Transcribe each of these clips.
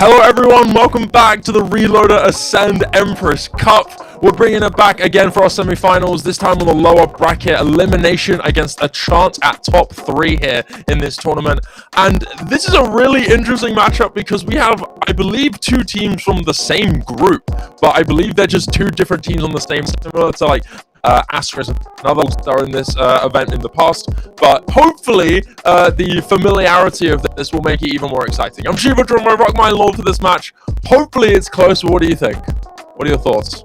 Hello everyone, welcome back to the Reloader Ascend Empress Cup. We're bringing it back again for our semi-finals, this time on the lower bracket, elimination against a chance at top 3 here in this tournament. And this is a really interesting matchup because we have, I believe, 2 teams from the same group, but I believe they're just 2 different teams on the same, similar to like Asterisk and others that are in this event in the past, but hopefully the familiarity of this will make it even more exciting. I'm Shiva Drum, I rock my lord for this match. Hopefully it's close. What do you think? What are your thoughts?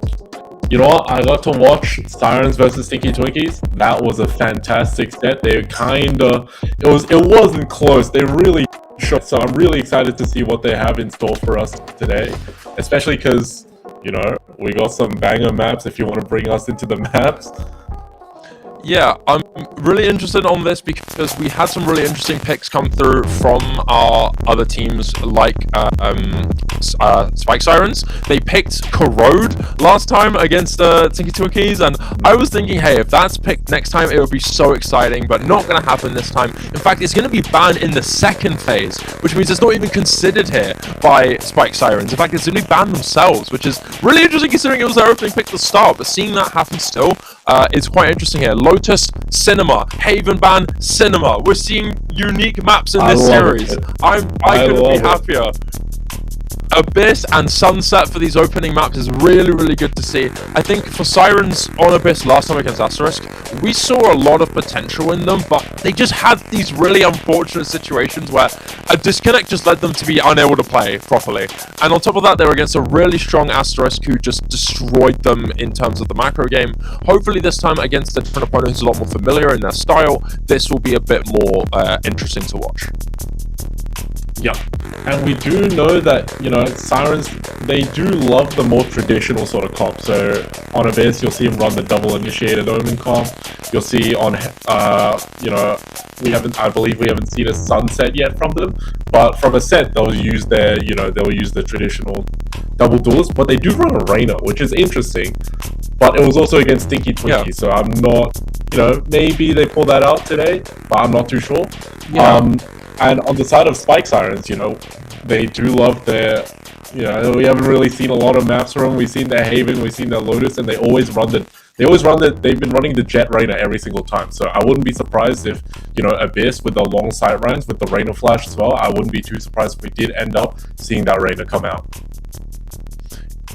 You know what? I got to watch Sirens versus Stinky Twinkies. That was a fantastic set. They it wasn't close. They really shot. So I'm really excited to see what they have in store for us today, especially because, you know, we got some banger maps if you want to bring us into the maps. Yeah, I'm really interested on this because we had some really interesting picks come through from our other teams like Spike Sirens. They picked Corrode last time against Tinky Twinkies, and I was thinking, hey, if that's picked next time, it would be so exciting, but not going to happen this time. In fact, it's going to be banned in the second phase, which means it's not even considered here by Spike Sirens. In fact, it's only banned themselves, which is really interesting considering it was their opening pick at the start, but seeing that happen still is quite interesting here. Lotus, Cinema, Haven Ban, Cinema. We're seeing unique maps in this series. I couldn't be happier. Abyss and Sunset for these opening maps is really, really good to see. I think for Sirens on Abyss last time against Asterisk, we saw a lot of potential in them, but they just had these really unfortunate situations where a disconnect just led them to be unable to play properly. And on top of that, they were against a really strong Asterisk who just destroyed them in terms of the macro game. Hopefully this time against a different opponent who's a lot more familiar in their style, this will be a bit more interesting to watch. Yeah, and we do know that, you know, Sirens, they do love the more traditional sort of comp. So on Abyss, you'll see them run the double initiated Omen comp. You'll see on, you know, I believe we haven't seen a Sunset yet from them, but from a set, they'll use their, you know, they'll use the traditional double duelist, but they do run a Reyna, which is interesting, but it was also against Stinky Twinkie, yeah. So I'm not, you know, maybe they pull that out today, but I'm not too sure. Yeah. And on the side of Spike Sirens, you know, they do love their, you know, we haven't really seen a lot of maps from them. We've seen their Haven, we've seen their Lotus, and they've been running the Jet Reyna every single time. So I wouldn't be surprised if, you know, Abyss with the long sight runs, with the Reyna flash as well, I wouldn't be too surprised if we did end up seeing that Reyna come out.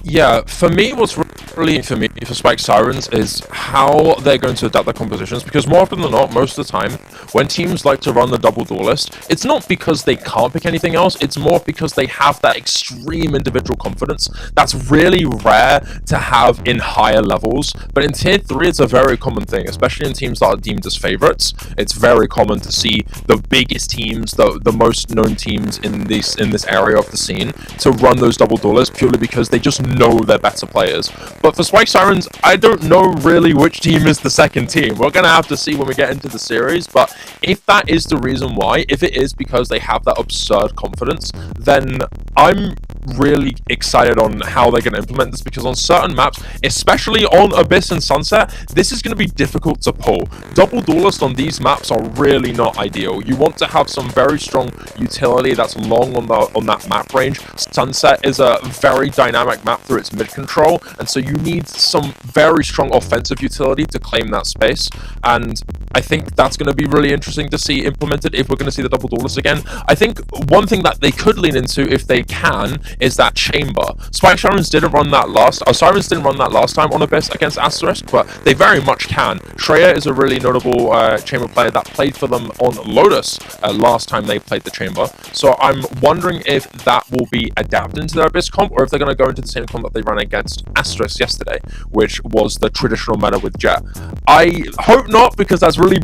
Yeah, for me, what's really for Spike Sirens is how they're going to adapt their compositions, because more often than not, most of the time, when teams like to run the double duelist, it's not because they can't pick anything else, it's more because they have that extreme individual confidence that's really rare to have in higher levels, but in tier 3 it's a very common thing, especially in teams that are deemed as favorites. It's very common to see the biggest teams, the most known teams in this area of the scene, to run those double duelists purely because they just know they're better players. But for Spike Sirens, I don't know really which team is the second team. We're gonna have to see when we get into the series, but if that is the reason why, if it is because they have that absurd confidence, then I'm really excited on how they're going to implement this, because on certain maps, especially on Abyss and Sunset, this is going to be difficult to pull. Double duelists on these maps are really not ideal. You want to have some very strong utility that's long on that map range. Sunset is a very dynamic map through its mid control, and so you need some very strong offensive utility to claim that space, and I think that's going to be really interesting to see implemented if we're going to see the double duelists again. I think one thing that they could lean into, if they can, is that chamber. Spike Sirens didn't run that Sirens didn't run that last time on Abyss against Asterisk, but they very much can. Shreya is a really notable chamber player that played for them on Lotus last time they played the chamber, so I'm wondering if that will be adapted into their Abyss comp, or if they're going to go into the same comp that they ran against Asterisk yesterday, which was the traditional meta with Jet. I hope not, because that's a really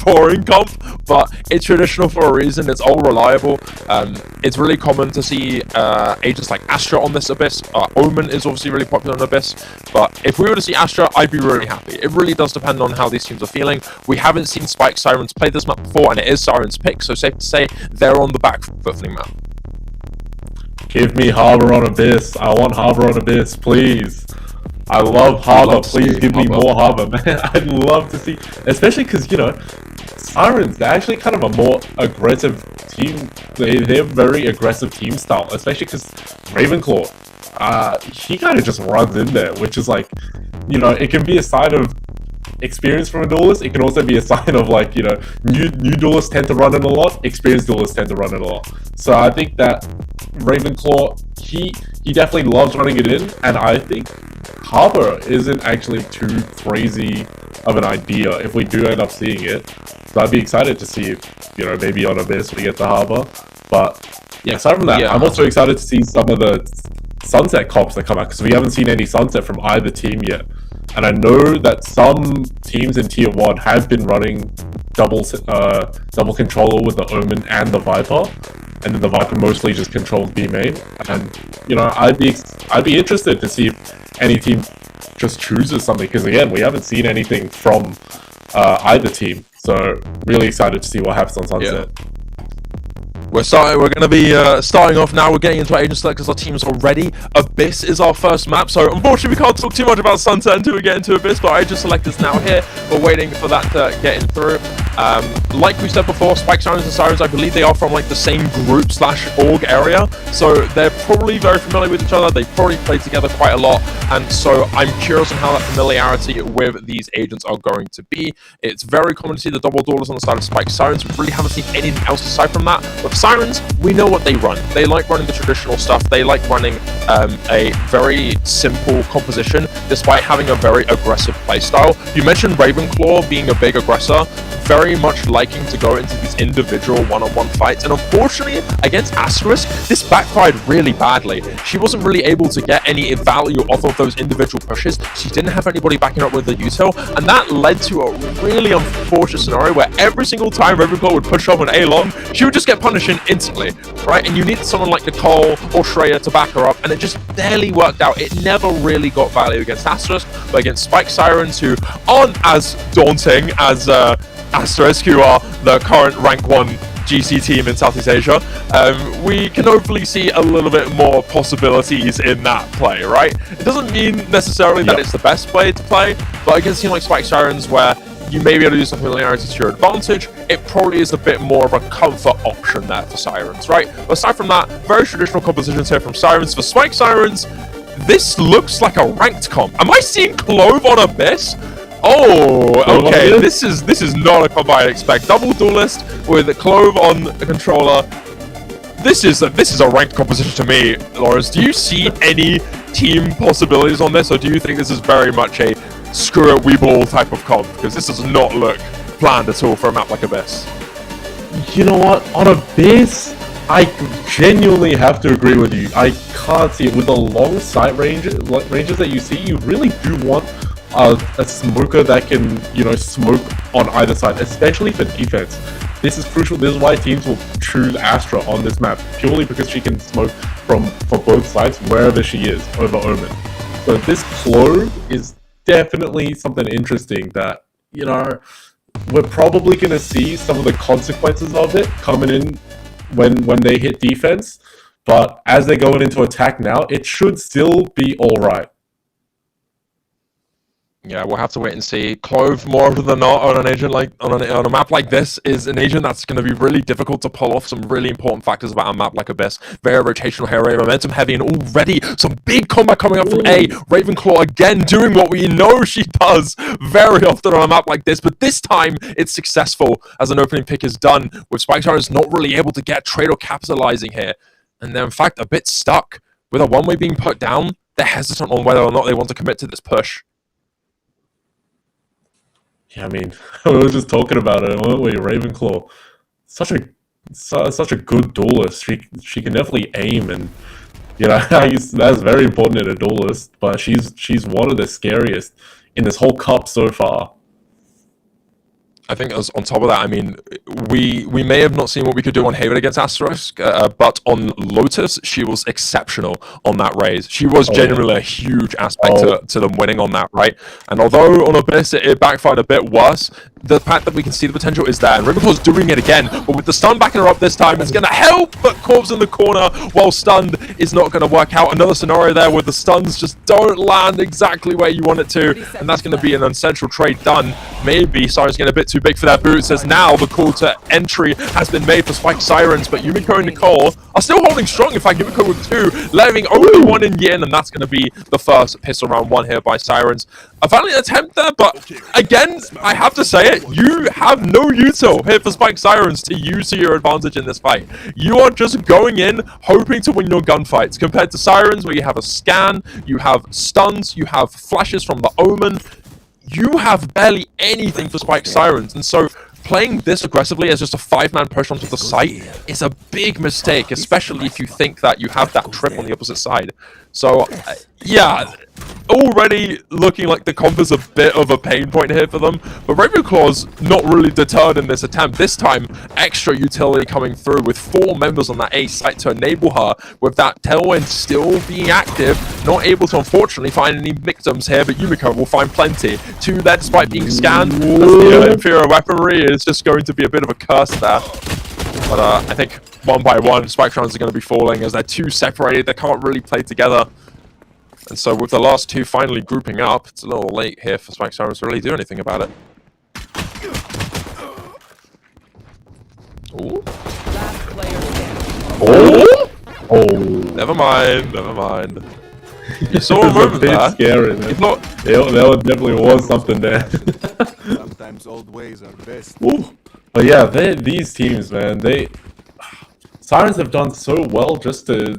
boring comp, but it's traditional for a reason. It's all reliable. It's really common to see agents like Astra on this Abyss. Omen is obviously really popular on Abyss, but if we were to see Astra, I'd be really happy. It really does depend on how these teams are feeling. We haven't seen Spike Sirens play this map before, and it is Sirens' pick, so safe to say they're on the back foot for the map. Give me Harbor on Abyss. I want Harbor on Abyss, please. I love Harbor. Please give me more Harbor, man. I'd love to see, especially because, you know, Sirens, they're actually kind of a more aggressive team, they're very aggressive team style, especially because Ravenclaw, he kind of just runs in there, which is like, you know, it can be a sign of experience from a duelist. It can also be a sign of like, you know, new duelists tend to run in a lot, experienced duelists tend to run in a lot. So I think that Ravenclaw, he definitely loves running it in, and I think Harbor isn't actually too crazy of an idea if we do end up seeing it. So I'd be excited to see if, you know, maybe on Abyss we get the Harbor. But yeah, aside from that, I'm also excited to see some of the Sunset comps that come out, because we haven't seen any Sunset from either team yet. And I know that some teams in Tier 1 have been running double controller with the Omen and the Viper, and then the Viper mostly just controls B main. And you know, I'd be interested to see if any team just chooses something, because again, we haven't seen anything from either team. So really excited to see what happens on Sunset. Yeah. We're going to be starting off now. We're getting into our agent select because our team's already. Abyss is our first map, so unfortunately we can't talk too much about Sunset until we get into Abyss, but our agent select is now here. We're waiting for that to get in through. Like we said before, Spike, Sirens, and Sirens, I believe they are from like the same group / org area, so they're probably very familiar with each other. They probably played together quite a lot, and so I'm curious on how that familiarity with these agents are going to be. It's very common to see the double duelers on the side of Spike, Sirens. We really haven't seen anything else aside from that. With Sirens, we know what they run. They like running the traditional stuff. They like running a very simple composition, despite having a very aggressive playstyle. You mentioned Ravenclaw being a big aggressor, very much liking to go into these individual one-on-one fights, and unfortunately against Asterisk, this backfired really badly. She wasn't really able to get any value off of those individual pushes. She didn't have anybody backing her up with the util, and that led to a really unfortunate scenario where every single time Ravenclaw would push up an A long, she would just get punished instantly, right? And you need someone like Nicole or Shreya to back her up, and it just barely worked out. It never really got value against Asterisk, but against Spike, Sirens, who aren't as daunting as Asterisk, who are the current rank 1 GC team in Southeast Asia, we can hopefully see a little bit more possibilities in that play, right? It doesn't mean necessarily that it's the best play to play, but against a team like Spike, Sirens, where you may be able to use some familiarity to your advantage, it probably is a bit more of a comfort option there for Sirens, right? But aside from that, very traditional compositions here from Sirens. For Spike, Sirens, this looks like a ranked comp. Am I seeing Clove on Abyss? Oh, okay. This is not a comp I'd expect. Double duelist with Clove on the controller. This is a ranked composition to me, Lawrence. Do you see any team possibilities on this, or do you think this is very much a screw it, we ball type of comp? Because this does not look planned at all for a map like Abyss. You know what? On Abyss, I genuinely have to agree with you. I can't see it. With the long sight ranges that you see, you really do want a smoker that can, you know, smoke on either side, especially for defense. This is crucial. This is why teams will choose Astra on this map, purely because she can smoke for both sides wherever she is over Omen. So this Clove is definitely something interesting that, you know, we're probably going to see some of the consequences of it coming in when they hit defense, but as they're going into attack now, it should still be alright. Yeah, we'll have to wait and see. Clove, more often than not, on an agent like on a map like this, is an agent that's going to be really difficult to pull off some really important factors about a map like Abyss. Very rotational hero, momentum heavy, and already some big combat coming up from A. Ravenclaw again doing what we know she does very often on a map like this, but this time it's successful as an opening pick is done, with Spike Sirens not really able to get trade or capitalizing here. And they're in fact a bit stuck. With a one-way being put down, they're hesitant on whether or not they want to commit to this push. Yeah, I mean, we were just talking about it, weren't we? Ravenclaw, such a good duelist. She can definitely aim, and you know that's very important in a duelist. But she's one of the scariest in this whole cup so far. I think as on top of that, I mean, we may have not seen what we could do on Haven against Asterisk, but on Lotus, she was exceptional on that raise. She was genuinely a huge aspect to them winning on that, right? And although on Abyss it backfired a bit worse, the fact that we can see the potential is there, and Ravenclaw's doing it again, but with the stun backing her up this time, it's going to help, but Corpse in the corner while stunned is not going to work out. Another scenario there where the stuns just don't land exactly where you want it to, and that's going to be an essential trade done. maybe Sirens getting a bit too big for their boots, as now the call to entry has been made for Spike Sirens, but Yumiko and Nicole are still holding strong. In fact, Yumiko with 2, leaving only 1 in Yin, and that's going to be the first pistol round 1 here by Sirens. A valiant attempt there, but again, I have to say it, you have no util here for Spike Sirens to use to your advantage in this fight. You are just going in, hoping to win your gunfights, compared to Sirens, where you have a scan, you have stuns, you have flashes from the Omen. You have barely anything for Spike Sirens, and so playing this aggressively as just a 5-man push onto the site is a big mistake, especially if you think that you have that trip on the opposite side. So, yeah, already looking like the comp is a bit of a pain point here for them, but Ravenclaw's not really deterred in this attempt. This time, extra utility coming through with 4 members on that A site to enable her, with that tailwind still being active, not able to unfortunately find any victims here, but Yumiko will find plenty. 2 there despite being scanned, as the inferior weaponry is just going to be a bit of a curse there. But I think one by one, Spike Sirens are going to be falling as they're too separated. They can't really play together. And so with the last 2 finally grouping up, it's a little late here for Spike Sirens to really do anything about it. Ooh. Oh! Oh! Never mind, never mind. You saw a moment there. Scary, man. Thought... That definitely was something there. Sometimes old ways are best. Ooh. But yeah, these teams, man, Sirens have done so well just to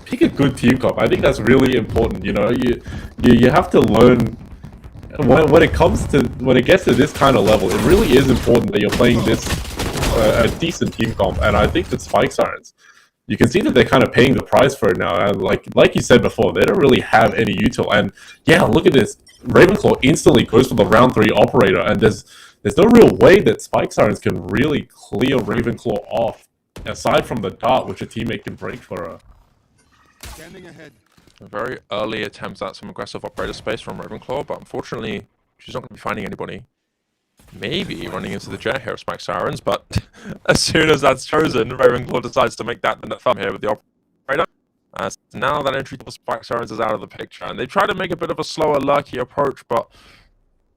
pick a good team comp. I think that's really important. You know, you have to learn when it gets to this kind of level. It really is important that you're playing this a decent team comp, and I think that Spike Sirens, you can see that they're kind of paying the price for it now. And like you said before, they don't really have any util. And yeah, look at this. Ravenclaw instantly goes for the round 3 operator, and there's no real way that Spike Sirens can really clear Ravenclaw off, aside from the dart, which a teammate can break for her. Standing ahead. A very early attempt at some aggressive operator space from Ravenclaw, but unfortunately, she's not going to be finding anybody. Maybe running into the jet here of Spike Sirens, but as soon as that's chosen, Ravenclaw decides to make that the thumb here with the operator. Now that entry to Spike Sirens is out of the picture, and they try to make a bit of a slower, lurky approach, but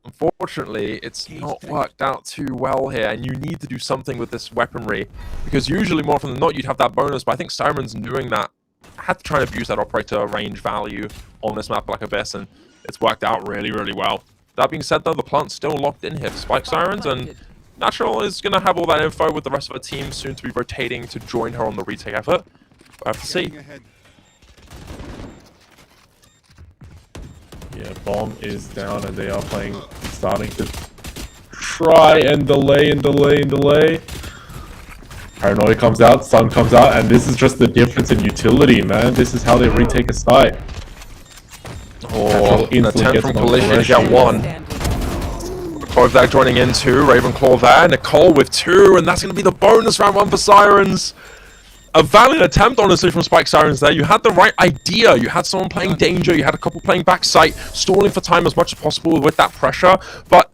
unfortunately, it's not worked out too well here, and you need to do something with this weaponry, because usually, more often than not, you'd have that bonus, but I think Sirens doing that had to try and abuse that operator range value on this map like Abyss, and it's worked out really, really well. That being said, though, the plant's still locked in here for Spike Sirens, and Natural is going to have all that info with the rest of her team soon to be rotating to join her on the retake effort. We'll have to see. Yeah, bomb is down, and they are starting to try and delay. Paranoia comes out, Sun comes out, and this is just the difference in utility, man. This is how they retake a site. Oh, an attempt from Collision to get 1. Kozak joining in 2, Ravenclaw there, Nicole with 2, and that's going to be the bonus round 1 for Sirens. A valiant attempt, honestly, from Spike Sirens there. You had the right idea. You had someone playing Danger. You had a couple playing backside, stalling for time as much as possible with that pressure. But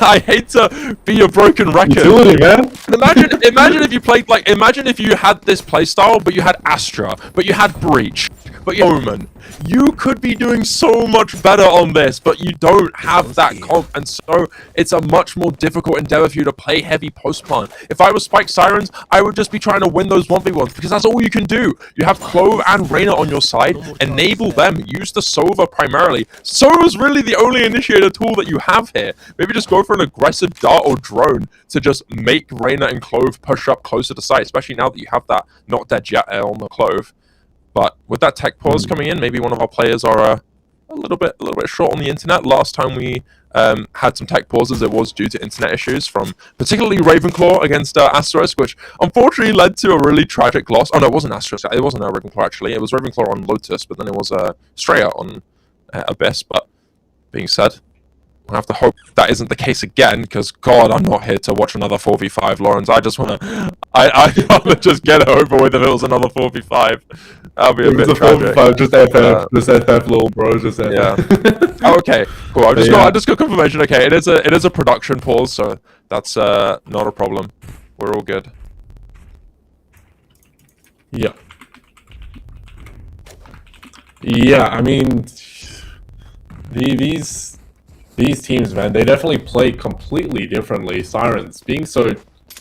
I hate to be a broken record. Utility, man. Imagine if you played, like, imagine if you had this playstyle, but you had Astra, but you had Breach, but you had Omen. You could be doing so much better on this, but you don't have that comp, and so it's a much more difficult endeavor for you to play heavy post-plant. If I was Spike Sirens, I would just be trying to win those 1v1s, because that's all you can do. You have Clove and Reyna on your side, enable them, use the Sova primarily. Sova's really the only initiator tool that you have here. Maybe just go for an aggressive dart or drone to just make Reyna and Clove push up closer to site, especially now that you have that not dead jet on the Clove. But with that tech pause coming in, maybe one of our players are a little bit short on the internet. Last time we had some tech pauses, it was due to internet issues from particularly Ravenclaw against Asterisk, which unfortunately led to a really tragic loss. Oh no, it wasn't Asterisk. It wasn't Ravenclaw actually. It was Ravenclaw on Lotus, but then it was Straya on Abyss. But being said, I have to hope that isn't the case again, because God, I'm not here to watch another 4v5, Lawrence. I just want to, I want to just get it over with if it was another 4v5. That'd be a bit tragic. 4v5, just FF, little bro, just FF. Yeah. Oh, okay, cool. I just got confirmation. Okay, it is a production pause, so that's not a problem. We're all good. Yeah. Yeah, I mean, these these teams, man, they definitely play completely differently. Sirens being so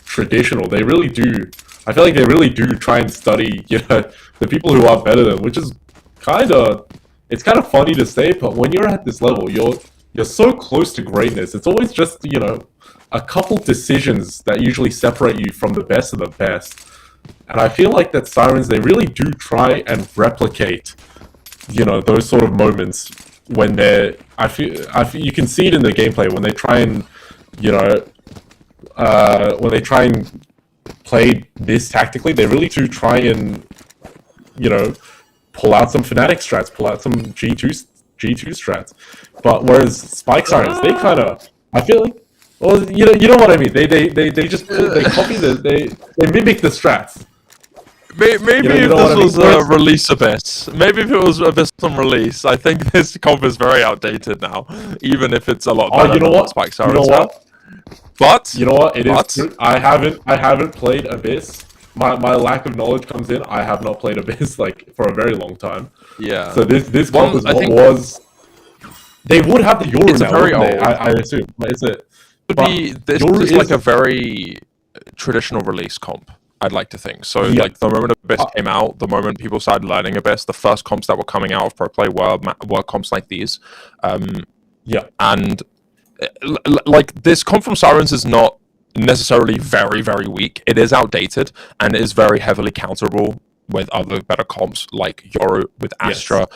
traditional, they really do. I feel like they really do try and study, the people who are better than, which is it's kind of funny to say, but when you're at this level, you're so close to greatness. It's always just a couple decisions that usually separate you from the best of the best. And I feel like that Sirens, they really do try and replicate, those sort of moments when I feel you can see it in the gameplay when they try and, play this tactically. They really do try and, pull out some Fnatic strats, pull out some G2 strats. But whereas Spike Sirens, they kind of, I feel like, well, you know what I mean. They just they copy they mimic the strats. Maybe if this was a release Abyss, maybe if it was Abyss on release, I think this comp is very outdated now, even if it's a lot better than what Spike Sirens have. But you know what? It is true. I haven't played Abyss. My lack of knowledge comes in. I have not played Abyss for a very long time. Yeah. So this comp was. They would have the Yoru now, wouldn't they? I assume. This is like a very traditional release comp. I'd like to think. So, like, the moment Abyss came out, the moment people started learning Abyss, the first comps that were coming out of Pro Play were comps like these. And, like, this comp from Sirens is not necessarily very, very weak. It is outdated, and is very heavily counterable with other better comps like Yoru with Astra.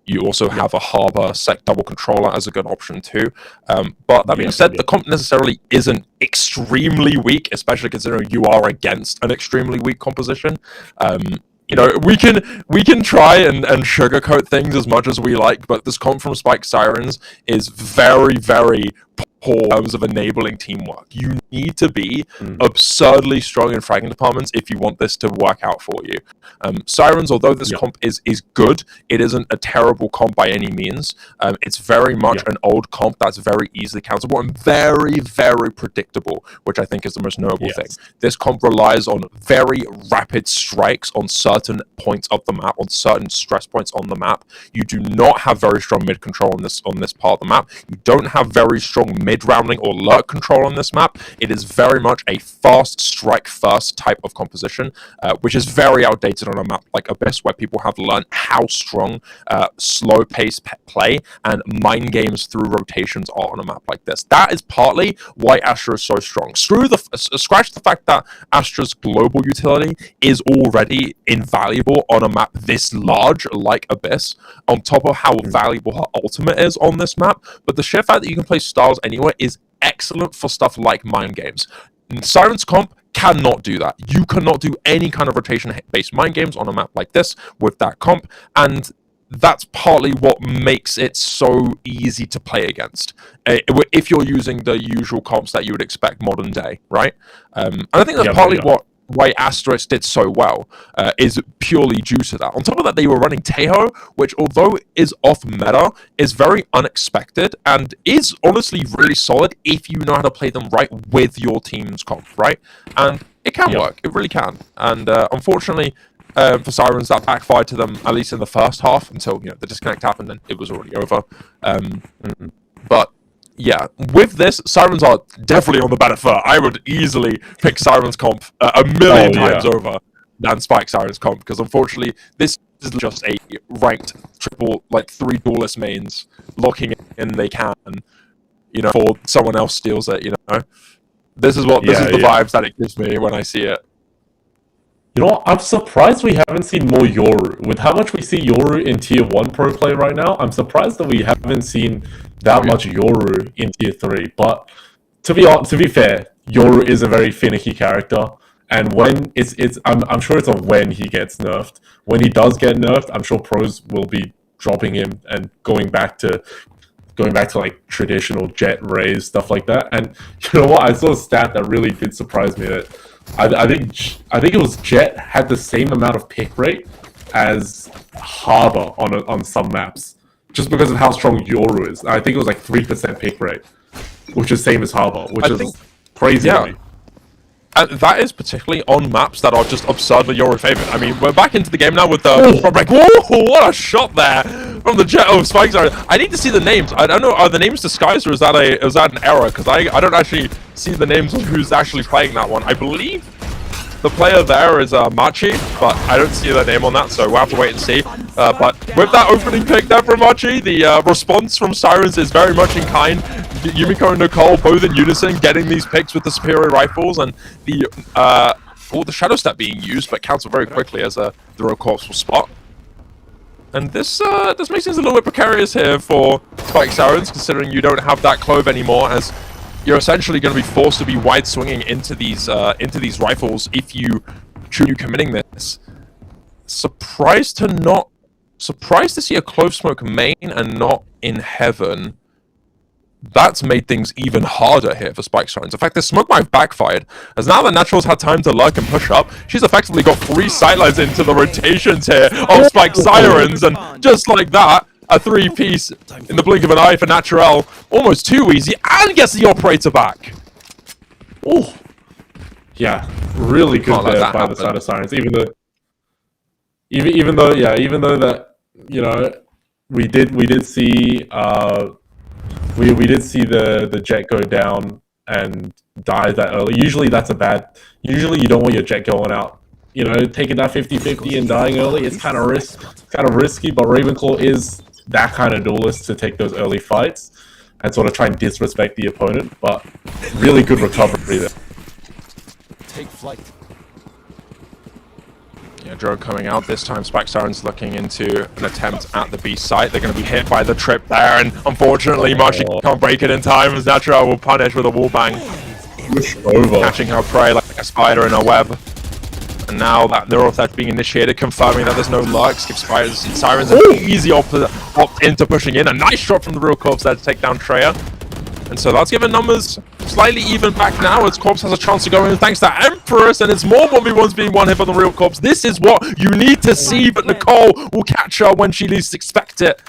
You also have a Harbor Sec double controller as a good option too. But that being said, the comp necessarily isn't extremely weak, especially considering you are against an extremely weak composition. We can try and sugarcoat things as much as we like, but this comp from Spike Sirens is very, very poor in terms of enabling teamwork. You need to be absurdly strong in fragging departments if you want this to work out for you. Sirens, although this comp is good, it isn't a terrible comp by any means. It's very much an old comp that's very easily countable and very, very predictable, which I think is the most notable thing. This comp relies on very rapid strikes on certain points of the map, on certain stress points on the map. You do not have very strong mid control on this part of the map. You don't have very strong mid-rounding or lurk control on this map. It is very much a fast strike first type of composition, which is very outdated on a map like Abyss, where people have learned how strong slow pace play and mind games through rotations are on a map like this. That is partly why Astra is so strong. Scratch the fact that Astra's global utility is already invaluable on a map this large like Abyss, on top of how valuable her ultimate is on this map, but the sheer fact that you can play styles anywhere is excellent for stuff like mind games. Sirens comp cannot do that. You cannot do any kind of rotation-based mind games on a map like this with that comp, and that's partly what makes it so easy to play against. If you're using the usual comps that you would expect modern day, right? And I think that's partly why Asterisk did so well, is purely due to that. On top of that, they were running Teho, which, although is off meta, is very unexpected and is honestly really solid if you know how to play them right with your team's comp, right? And it can work, it really can. And unfortunately, for Sirens, that backfired to them, at least in the first half, until the disconnect happened and it was already over. But yeah, with this, Sirens are definitely on the better foot. I would easily pick Sirens comp a million times over than Spike Sirens comp, because unfortunately, this is just a ranked triple, like 3 duelist mains locking in they can, before someone else steals it, This is the vibes that it gives me when I see it. You know what? I'm surprised we haven't seen more Yoru. With how much we see Yoru in Tier 1 Pro Play right now, I'm surprised that we haven't seen that much Yoru in Tier 3. But to be fair, Yoru is a very finicky character, and when I'm sure it's a when he gets nerfed. When he does get nerfed, I'm sure pros will be dropping him and going back to like traditional Jet Rays, stuff like that. And you know what? I saw a stat that really did surprise me, that I think it was Jet had the same amount of pick rate as Harbor on some maps, just because of how strong Yoru is. I think it was like 3% pick rate, which is same as Harbor, which is crazy to me. And that is particularly on maps that are just absurdly Yoru favored. I mean, we're back into the game now with the... Whoa, what a shot there from the Jet. Oh, Spike Siren. I need to see the names. I don't know. Are the names disguised or is that an error? Because I don't actually see the names of who's actually playing that one. I believe the player there is Machi, but I don't see their name on that, so we'll have to wait and see. But with that opening pick there from Machi, the response from Sirens is very much in kind. Yumiko and Nicole both in unison, getting these picks with the superior rifles, and the shadow step being used, but cancelled very quickly as the row corpse will spot. And this makes things a little bit precarious here for Spike Sirens, considering you don't have that clove anymore, as you're essentially going to be forced to be wide swinging into these rifles if you choose committing this. Surprised to see a clove smoke main and not in heaven. That's made things even harder here for Spike Sirens. In fact, this smoke might have backfired, as now that Natural's had time to lurk and push up, she's effectively got 3 sightlines into the rotations here of Spike Sirens, and just like that, a 3-piece in the blink of an eye for Natural. Almost too easy, and gets the operator back. Oh, yeah, really good there by the side of Sirens. Even though that, you know, we did see we did see the jet go down and die that early. Usually that's a bad. Usually you don't want your jet going out. You know, taking that 50-50 and dying early, it's kind of risky. But Ravenclaw is that kind of duelist to take those early fights and sort of try and disrespect the opponent. But really good recovery there. Take flight. Yeah, drone coming out this time. Spike Siren's looking into an attempt at the B site. They're going to be hit by the trip there, and unfortunately, Machi can't break it in time, as Natural will punish with a wallbang. Catching her prey like a spider in a web. And now that neural theft being initiated, confirming that there's no lurks, gives Sirens an easy opt into pushing in. A nice shot from the real corpse there to take down Treya. And so that's given numbers slightly even back now, as Corpse has a chance to go in thanks to Empress, and it's more 1v1s being one hit on the real Corpse. This is what you need to see, but Nicole will catch her when she least expects it.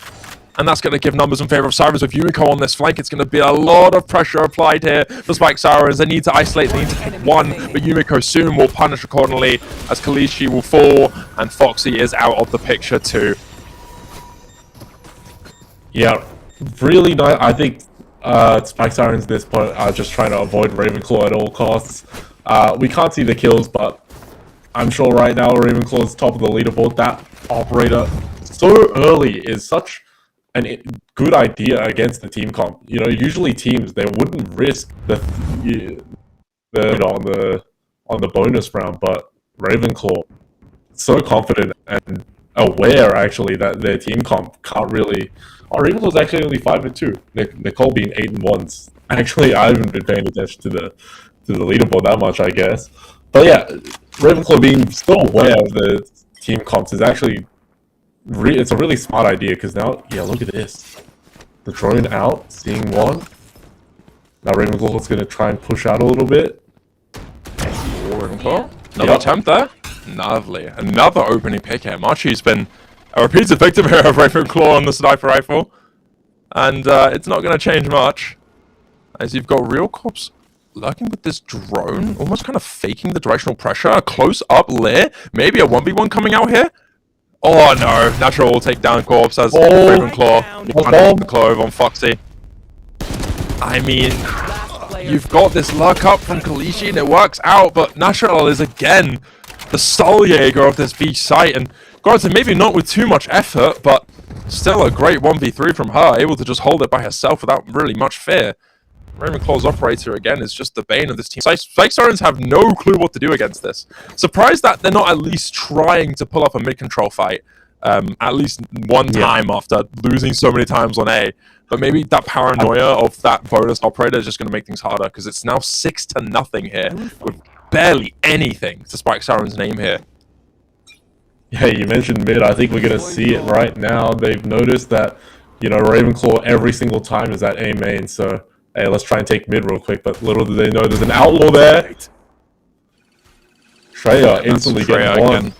And that's going to give numbers in favor of Sirens with Yumiko on this flank. It's going to be a lot of pressure applied here for Spike Sirens. They need to isolate, they need to pick one, but Yumiko soon will punish accordingly, as Kalishi will fall, and Foxy is out of the picture too. Yeah, really nice. I think Spike Sirens at this point are just trying to avoid Ravenclaw at all costs. We can't see the kills, but I'm sure right now Ravenclaw is top of the leaderboard. That operator so early is such a good idea against the team comp. You know, usually teams, they wouldn't risk the on the bonus round, but Ravenclaw so confident and aware actually that their team comp can't really. Oh, Ravenclaw's actually only 5-2. Nicole being 8-1. Actually, I haven't been paying attention to the leaderboard that much, I guess. But yeah, Ravenclaw being so aware of the team comps is actually it's a really smart idea, because now, yeah, look at this. The drone out, seeing one. Now Ravenclaw's going to try and push out a little bit. Ravenclaw, another attempt there. Lovely. Another opening pick here. Machi's been a repeated victim here of Ravenclaw on the sniper rifle. And it's not going to change much, as you've got real Corpse lurking with this drone, almost kind of faking the directional pressure. A close-up lair, maybe a 1v1 coming out here. Oh no, Natural will take down Corpse as Ravenclaw will punish the clove on Foxy. I mean, you've got this luck up from Kalishi and it works out, but Natural is again the Soljäger of this beach site, and granted, maybe not with too much effort, but still a great 1v3 from her, able to just hold it by herself without really much fear. Ravenclaw's operator again is just the bane of this team. Spike Sirens have no clue what to do against this. Surprised that they're not at least trying to pull up a mid-control fight at least one time after losing so many times on A. But maybe that paranoia of that bonus operator is just going to make things harder, because it's now 6-0 here with barely anything to Spike Siren's name here. Yeah, you mentioned mid. I think we're going to see it right now. They've noticed that, you know, Ravenclaw every single time is at A main, so hey, let's try and take mid real quick, but little do they know there's an outlaw there. Treya instantly getting one.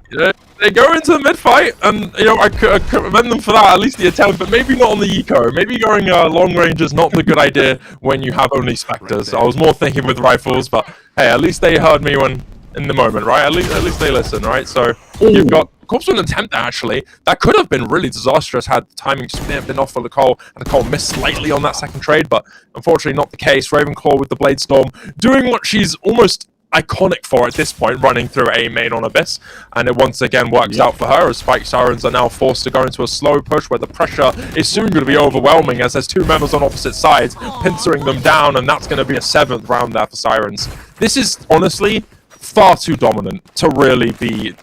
Yeah, they go into the mid fight, and you know I commend them for that, at least the attempt, but maybe not on the eco. Maybe going long range is not the good idea when you have only specters. I was more thinking with rifles, but hey, at least they heard me when in the moment, right? At least they listen, right? So you've got Corpse with an attempt actually. That could have been really disastrous had the timing just been off for Nicole, and Nicole missed slightly on that second trade, but unfortunately not the case. Ravenclaw with the Blade Storm doing what she's almost iconic for at this point, running through A main on Abyss, and it once again works out for her as Spike Sirens are now forced to go into a slow push where the pressure is soon going to be overwhelming as there's two members on opposite sides pincering them down, and that's going to be a 7th round there for Sirens. This is honestly far too dominant to really be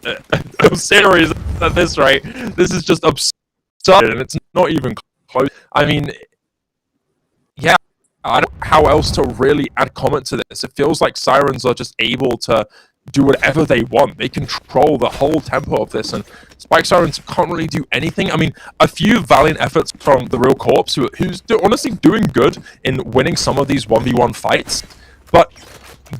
a series at this rate. This is just absurd, and it's not even close. I mean, yeah, I don't know how else to really add comment to this. It feels like Sirens are just able to do whatever they want. They control the whole tempo of this, and Spike Sirens can't really do anything. I mean, a few valiant efforts from the Real Corpse, who's honestly doing good in winning some of these 1v1 fights, but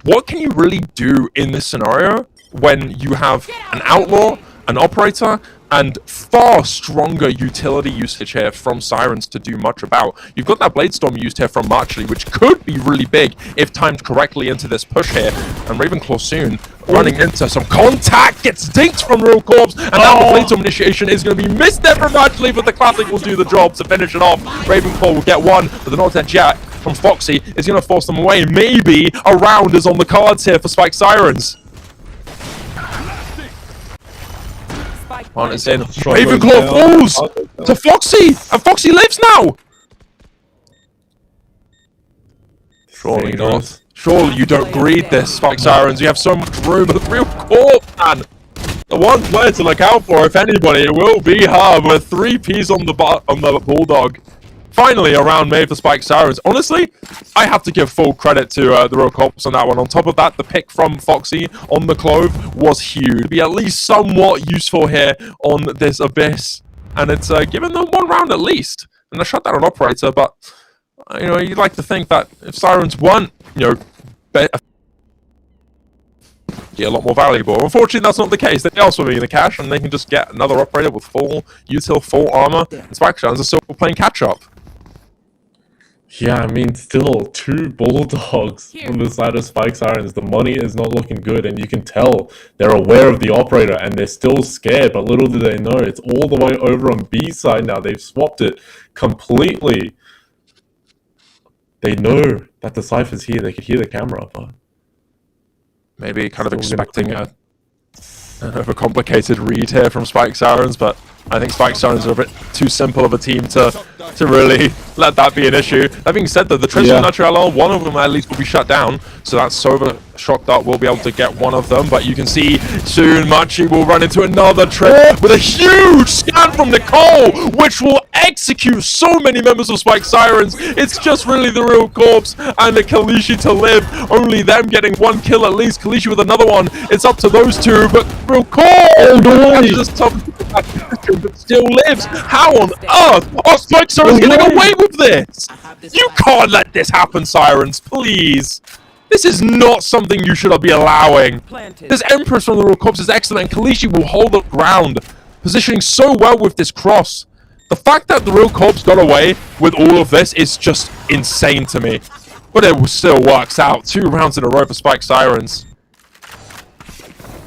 what can you really do in this scenario when you have an Outlaw, an Operator, and far stronger utility usage here from Sirens to do much about? You've got that Blade Storm used here from Marchley, which could be really big if timed correctly into this push here. And Ravenclaw soon running into some contact, gets dinked from Real Corpse, and now the Blade Storm initiation is going to be missed there from Marchley, but the Classic will do the job to finish it off. Ravenclaw will get one, but the not dead yet from Foxy is going to force them away. Maybe a round is on the cards here for Spike Sirens. On it's in. Ravenclaw falls to Foxy, and Foxy lives now. Surely not. Surely you don't greed this, Spike Sirens. You have so much room, but the Real Corpse, man. The one player to look out for, if anybody, it will be her with 3 Ps on the Bulldog. Finally, a round made for Spike Sirens. Honestly, I have to give full credit to the Real Corpse on that one. On top of that, the pick from Foxy on the Clove was huge. Be at least somewhat useful here on this Abyss. And it's given them 1 round at least. And a shutdown on Operator, but, you know, you'd like to think that if Sirens won, you know, get a lot more valuable. Unfortunately, that's not the case. They also be in the cash, and they can just get another Operator with full util, full armor. And Spike Sirens are still playing catch-up. Yeah, I mean, still 2 Bulldogs on the side of Spike Sirens. The money is not looking good, and you can tell they're aware of the Operator, and they're still scared, but little do they know, it's all the way over on B side now. They've swapped it completely. They know that the Cypher's here. They could hear the camera, but maybe kind of expecting an overcomplicated read here from Spike Sirens, but I think Spike Sirens are a bit too simple of a team to really let that be an issue. That being said, though, the Treasure Natural, one of them at least will be shut down, so that Sova Shock Dart will be able to get one of them, but you can see soon Machi will run into another trip with a huge scan from Nicole, which will execute so many members of Spike Sirens. It's just really the Real Corpse and the Kalishi to live, only them getting 1 kill at least. Kalishi with another one. It's up to those 2, but Real Corpse but still lives. How on earth are Spike Sirens getting away with this? You can't let this happen, Sirens, please. This is not something you should be allowing. This Empress from the Real Corpse is excellent, and Kalishi will hold the ground, positioning so well with this cross. The fact that the Real Corpse got away with all of this is just insane to me. But it still works out. 2 rounds in a row for Spike Sirens.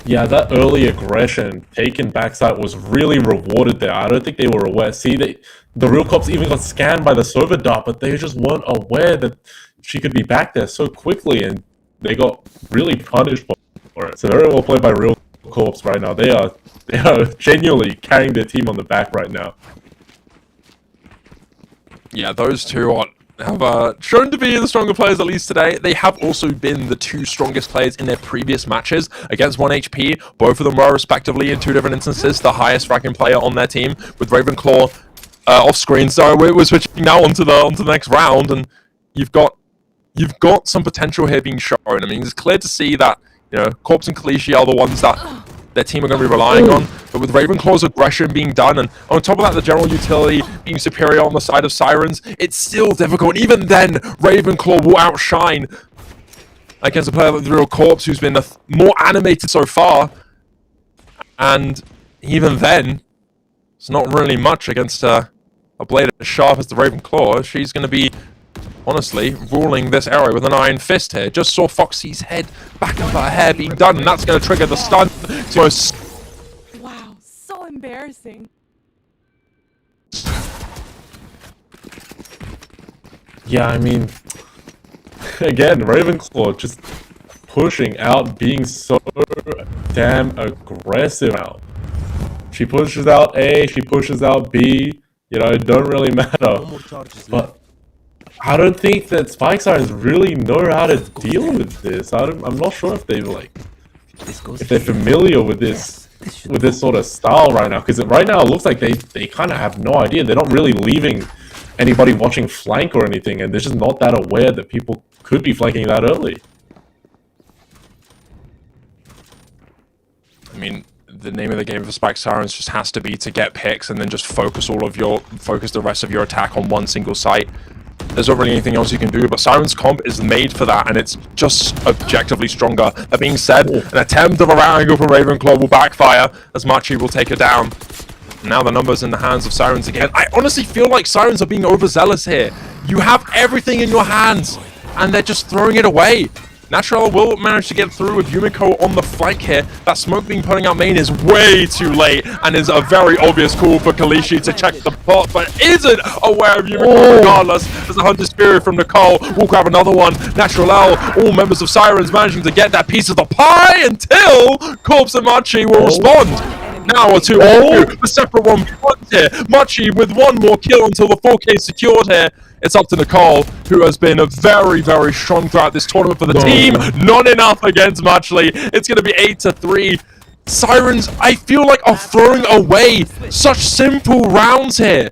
Yeah, that early aggression taken backside was really rewarded there. I don't think they were aware. See, the Real Corpse even got scanned by the Sova Dart, but they just weren't aware that she could be back there so quickly, and they got really punished for it. So very well played by Real Corpse right now. They are genuinely carrying their team on the back right now. Yeah, those 2 have shown to be the stronger players, at least today. They have also been the 2 strongest players in their previous matches against 1 HP. Both of them were respectively, in 2 different instances, the highest ranking player on their team, with Ravenclaw off screen. So we're switching now onto the next round, and you've got some potential here being shown. I mean, it's clear to see that, you know, Corpse and Kalishi are the ones that their team are going to be relying on, but with Ravenclaw's aggression being done, and on top of that, the general utility being superior on the side of Sirens, it's still difficult. Even then, Ravenclaw will outshine against a player like the Real Corpse, who's been more animated so far, and even then, it's not really much against a blade as sharp as the Ravenclaw. She's going to be, honestly, ruling this area with an iron fist here. Just saw Foxy's head, back of her hair being done, and that's going to trigger the stun. Wow, so embarrassing. Yeah, I mean, again, Ravenclaw just pushing out, being so damn aggressive out. She pushes out A, she pushes out B, you know, it don't really matter. But I don't think that Spike Sirens really know how to deal with this. I'm not sure if they're familiar with this sort of style right now, because right now it looks like they kind of have no idea. They're not really leaving anybody watching flank or anything, and they're just not that aware that people could be flanking that early. I mean, the name of the game for Spike Sirens just has to be to get picks and then just focus the rest of your attack on one single site. There's not really anything else you can do, but Siren's comp is made for that, and it's just objectively stronger. That being said, an attempt of a round angle from Ravenclaw will backfire, as Machi will take her down. Now the numbers in the hands of Sirens again. I honestly feel like Sirens are being overzealous here. You have everything in your hands, and they're just throwing it away. Natural will manage to get through with Yumiko on the flank here. That smoke being putting out main is way too late, and is a very obvious call for Kalishi to check the pot, but isn't aware of Yumiko regardless, as the Hunter's Fury from Nicole will grab another one. Natural L, all members of Sirens managing to get that piece of the pie until Corpse and Machi will respond. Now a 2 a separate 1v1 here. Machi with one more kill until the 4K secured here. It's up to Nicole, who has been very, very strong throughout this tournament for the team. Not enough against Machi. It's going to be 8-3. Sirens, I feel like, are throwing away such simple rounds here.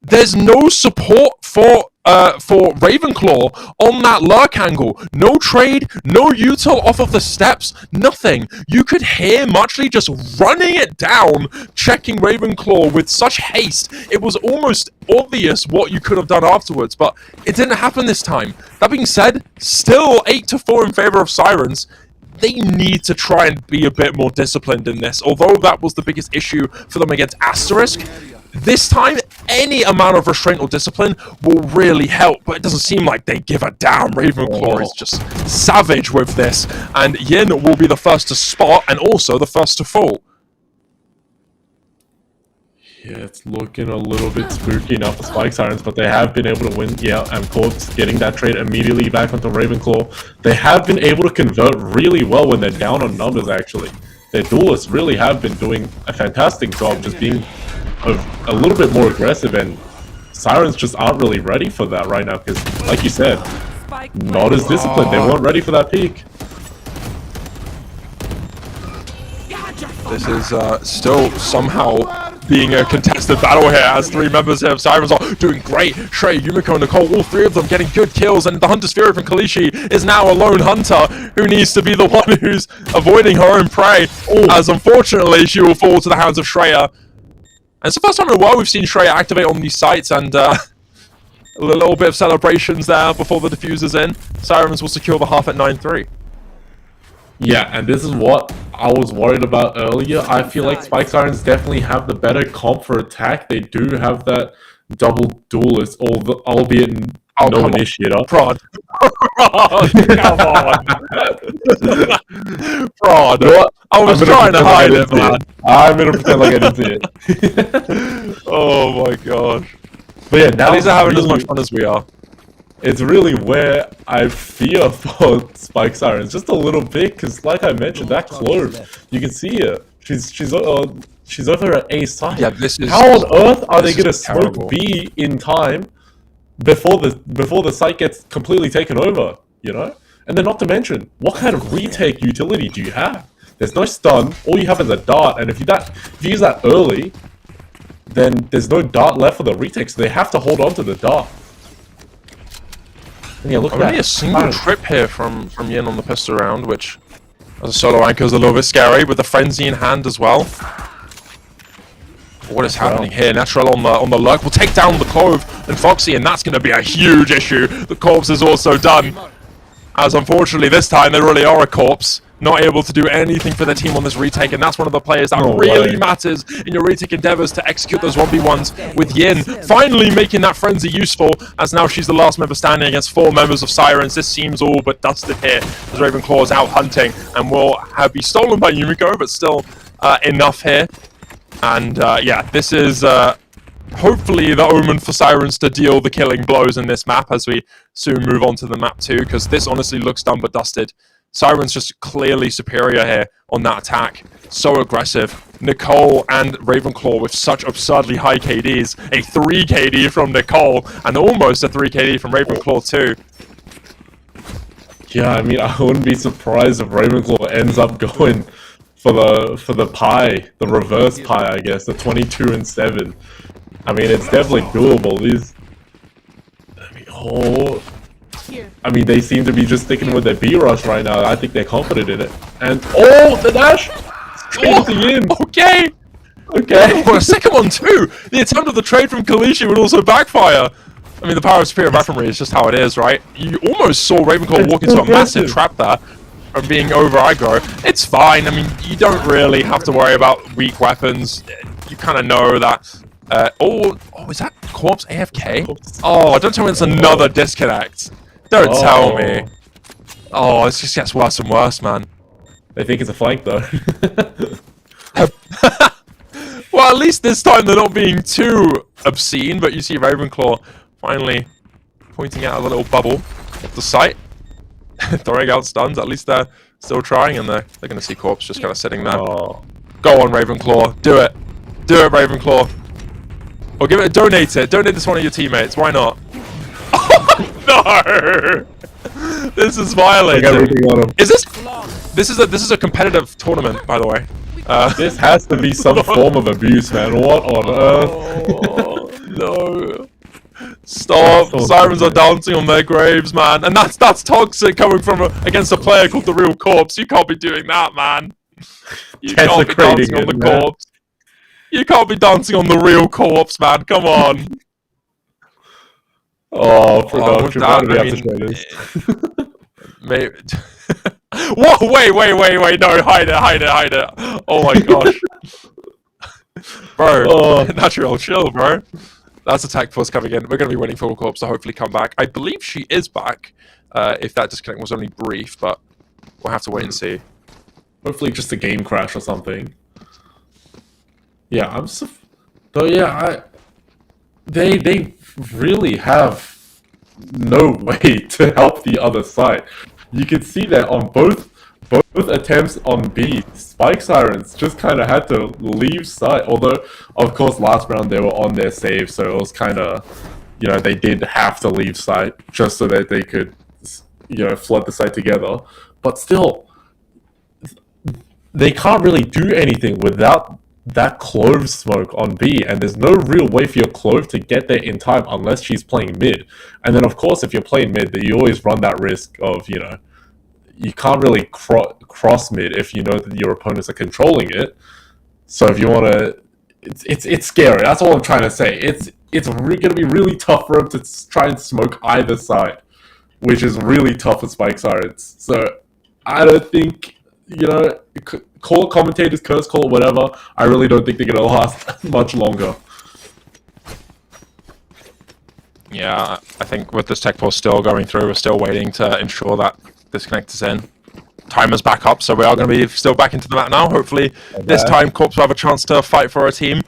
There's no support for Ravenclaw on that lurk angle. No trade, no util off of the steps, nothing. You could hear Machi just running it down, checking Ravenclaw with such haste. It was almost obvious what you could have done afterwards, but it didn't happen this time. That being said, still 8-4 in favor of Sirens. They need to try and be a bit more disciplined in this. Although that was the biggest issue for them against Asterisk, this time, any amount of restraint or discipline will really help, but it doesn't seem like they give a damn. Ravenclaw is just savage with this, and Yin will be the first to spot, and also the first to fall. Yeah, it's looking a little bit spooky now for Spike Sirens, but they have been able to win. Yeah, and Corpse getting that trade immediately back onto Ravenclaw. They have been able to convert really well when they're down on numbers, actually. Their duelists really have been doing a fantastic job just being a little bit more aggressive, and Sirens just aren't really ready for that right now because, like you said, not as disciplined. They weren't ready for that peak. This is still somehow being a contested battle here, as three members here of Sirens are doing great. Shrey, Yumiko, Nicole, all three of them getting good kills, and the Hunter's Fury from Kalishi is now a lone hunter who needs to be the one who's avoiding her own prey, as unfortunately she will fall to the hands of Shreya. And it's the first time in a while we've seen Shreya activate on these sites, and a little bit of celebrations there before the diffuser's in. Sirens will secure the half at 9-3. Yeah, and this is what I was worried about earlier. I feel like Spike Sirens definitely have the better comp for attack. They do have that double duelist, albeit no initiator. Prod. Prod, come on. Prod. You know what? I was trying to hide it, man. I'm gonna pretend like I didn't see it. Oh my gosh. But yeah, now at least they're having as much fun as we are. It's really where I fear for Spike Sirens, just a little bit, because like I mentioned, that clove, you can see her. She's over at A side. Yeah, this is. How on earth are they gonna smoke terrible. B in time before the site gets completely taken over? You know, and then not to mention, what kind of retake utility do you have? There's no stun. All you have is a dart, and if you use that early, then there's no dart left for the retake, so they have to hold on to the dart. Yeah, look at that. Only a single trip here from Yin on the pistol round, which as a solo anchor is a little bit scary, with the frenzy in hand as well. What is happening here? Natural on the lurk will take down the Clove and Foxy, and that's going to be a huge issue. The corpse is also done, as unfortunately this time they really are a corpse, not able to do anything for the team on this retake, and that's one of the players that really matters in your retake endeavors to execute those 1v1s, with Yin finally making that frenzy useful, as now she's the last member standing against 4 members of Sirens. This seems all but dusted here, as Ravenclaw is out hunting, and will be stolen by Yumiko, but still enough here. And yeah, this is hopefully the omen for Sirens to deal the killing blows in this map as we soon move on to the map 2, because this honestly looks done but dusted. Sirens just clearly superior here on that attack. So aggressive. Nicole and Ravenclaw with such absurdly high KDs. A 3 KD from Nicole and almost a 3 KD from Ravenclaw too. Yeah, I mean, I wouldn't be surprised if Ravenclaw ends up going for the pie, the reverse pie, I guess, the 22 and 7. I mean, it's definitely doable. I mean, they seem to be just sticking with their B rush right now. I think they're confident in it. And the dash, in. Okay. Well, a second one too. The attempt of the trade from Kalishi would also backfire. I mean, the power of superior weaponry is just how it is, right? You almost saw Ravenclaw walk into a massive trap there from being over aggro. It's fine. I mean, you don't really have to worry about weak weapons. You kind of know that. Is that Corpse AFK? Oh, don't tell me it's another disconnect. Don't tell me. Oh, it just gets worse and worse, man. They think it's a flank, though. Well, at least this time they're not being too obscene, but you see Ravenclaw finally pointing out a little bubble at the site, throwing out stuns. At least they're still trying, and they're going to see Corpse just kind of sitting there. Oh. Go on, Ravenclaw. Do it. Do it, Ravenclaw. Or donate it. Donate this to one of your teammates. Why not? No! This is violating. Is this is a competitive tournament, by the way. This has to be some form of abuse, man. What on earth? No. Stop. Sirens are dancing on their graves, man. And that's toxic coming from against a player called the Real Corpse. You can't be doing that, man. You can't be dancing on the corpse. You can't be dancing on the Real Corpse, man. Come on. Oh, production. Why do we have to show this? Maybe. Whoa! Wait! No, hide it! Oh my gosh, bro! Natural chill, bro. That's attack force coming in. We're gonna be waiting for Real Corpse to hopefully come back. I believe she is back. If that disconnect was only brief, but we'll have to wait and see. Hopefully, just a game crash or something. Yeah, they really have no way to help the other side. You can see that on both attempts on B, Spike Sirens just kind of had to leave site. Although, of course, last round they were on their save, so it was kind of, they did have to leave site just so that they could, flood the site together. But still, they can't really do anything without that Clove smoke on B, and there's no real way for your Clove to get there in time unless she's playing mid. And then, of course, if you're playing mid, you always run that risk of, you can't really cross mid if you know that your opponents are controlling it. So if you want to, it's scary. That's all I'm trying to say. It's going to be really tough for them to try and smoke either side, which is really tough for Spike Sirens. So I don't think, call it commentators, curse, call it whatever. I really don't think they're going to last much longer. Yeah, I think with this tech pulse still going through, we're still waiting to ensure that disconnect is in. Timer's back up, so we are going to be still back into the map now. Hopefully, this time Corpse will have a chance to fight for our team.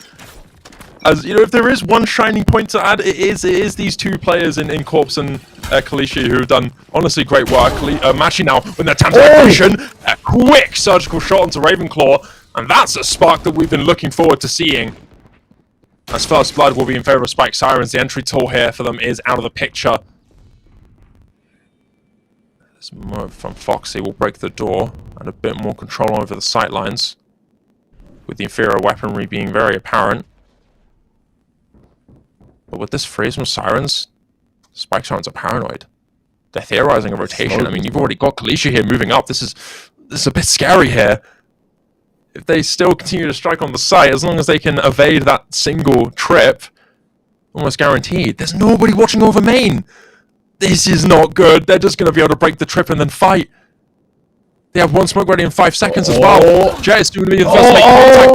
As if there is one shining point to add, it is these two players in Corpse and Kalishi who have done honestly great work. Machi now with that transformation, a quick surgical shot onto Ravenclaw, and that's a spark that we've been looking forward to seeing. As First Blood will be in favor of Spike Sirens, the entry tool here for them is out of the picture. This move from Foxy will break the door and a bit more control over the sightlines, with the inferior weaponry being very apparent. But with this freeze from Sirens, Spike Sirens are paranoid. They're theorizing a rotation. I mean, you've already got Kalishi here moving up. This is a bit scary here. If they still continue to strike on the site, as long as they can evade that single trip, almost guaranteed. There's nobody watching over main. This is not good. They're just going to be able to break the trip and then fight. They have one smoke ready in 5 seconds as well. Jet is going to be the first to make contact.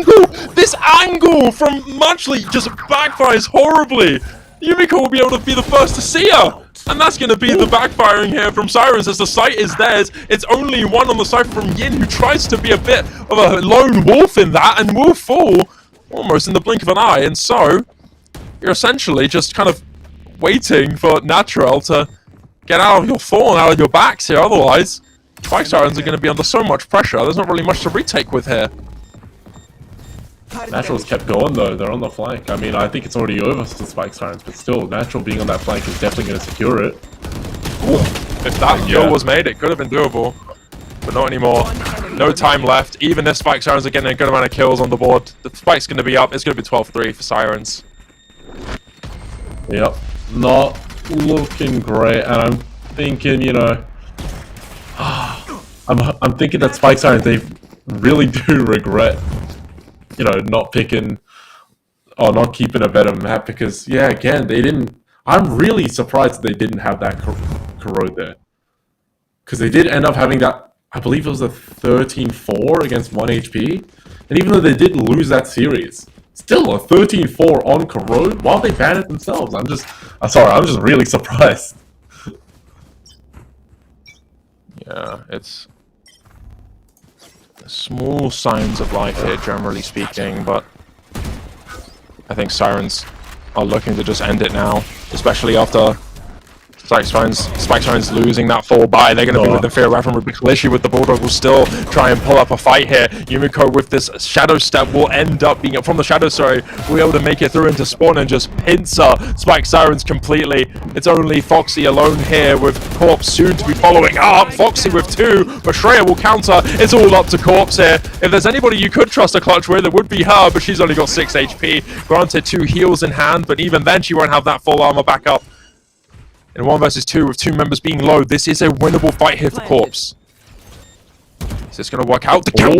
But this angle from Munchley just backfires horribly. Yumiko will be able to be the first to see her. And that's going to be the backfiring here from Sirens as the site is theirs. It's only one on the side from Yin, who tries to be a bit of a lone wolf in that and will fall. almost in the blink of an eye, and so you're essentially just kind of waiting for Natural to get out of your thorn, out of your backs here. Otherwise, Spike Sirens are going to be under so much pressure. There's not really much to retake with here. Natural's kept going though, they're on the flank. I mean, I think it's already over to Spike Sirens, but still, Natural being on that flank is definitely going to secure it. Ooh. If that kill was made, it could have been doable, but not anymore. No time left. Even if Spike Sirens are getting a good amount of kills on the board, the spike's going to be up. It's going to be 12-3 for Sirens. Yep, not looking great, and I'm thinking, you know, I'm thinking that Spike Sirens, they really do regret, you know, not picking or not keeping a better map, because yeah, again, they didn't. I'm really surprised they didn't have that corrode there, because they did end up having that. I believe it was a 13-4 against 1 HP, and even though they did lose that series, still a 13-4 on corrode while they banned it themselves. I'm just really surprised. Yeah, it's small signs of life here, generally speaking, but I think Sirens are looking to just end it now, especially after Spike Sirens losing that 4-buy. They're going to be with the Fear Weapon. Kalishi with the Bulldog will still try and pull up a fight here. Yumiko with this Shadow Step will end up being, from the Shadow, sorry, will be able to make it through into spawn and just pincer Spike Sirens completely. It's only Foxy alone here with Corpse soon to be following up. Foxy with 2, but Shreya will counter. It's all up to Corpse here. If there's anybody you could trust a clutch with, it would be her, but she's only got 6 HP. Granted, 2 heals in hand, but even then she won't have that full armor back up. In 1 versus 2 with 2 members being low, this is a winnable fight here for Corpse. Is this going to work out? The kill?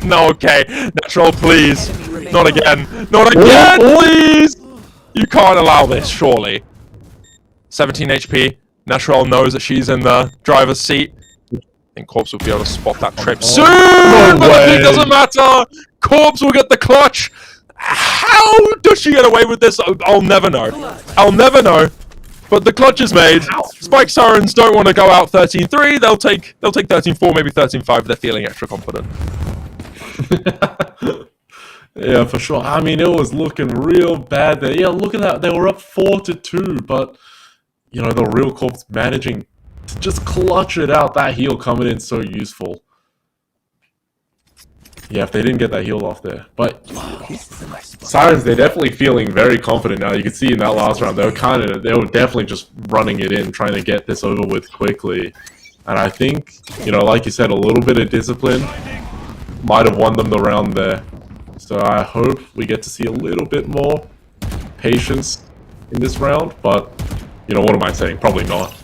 No, okay. Natural, please. Not again. Not again, please! You can't allow this, surely. 17 HP. Natural knows that she's in the driver's seat. I think Corpse will be able to spot that trip soon! But it doesn't matter! Corpse will get the clutch! How does she get away with this? I'll never know. I'll never know. But the clutch is made. Spike Sirens don't want to go out 13-3. They'll take 13-4, maybe 13-5 if they're feeling extra confident. Yeah, for sure. I mean, it was looking real bad there. Yeah, look at that. They were up 4-2, but you know, the real Corpse managing to just clutch it out. That heal coming in so useful. Yeah, if they didn't get that heal off there. But Sirens, they're definitely feeling very confident now. You can see in that last round, they were definitely just running it in, trying to get this over with quickly. And I think, you know, like you said, a little bit of discipline might have won them the round there. So I hope we get to see a little bit more patience in this round. But, you know, what am I saying? Probably not.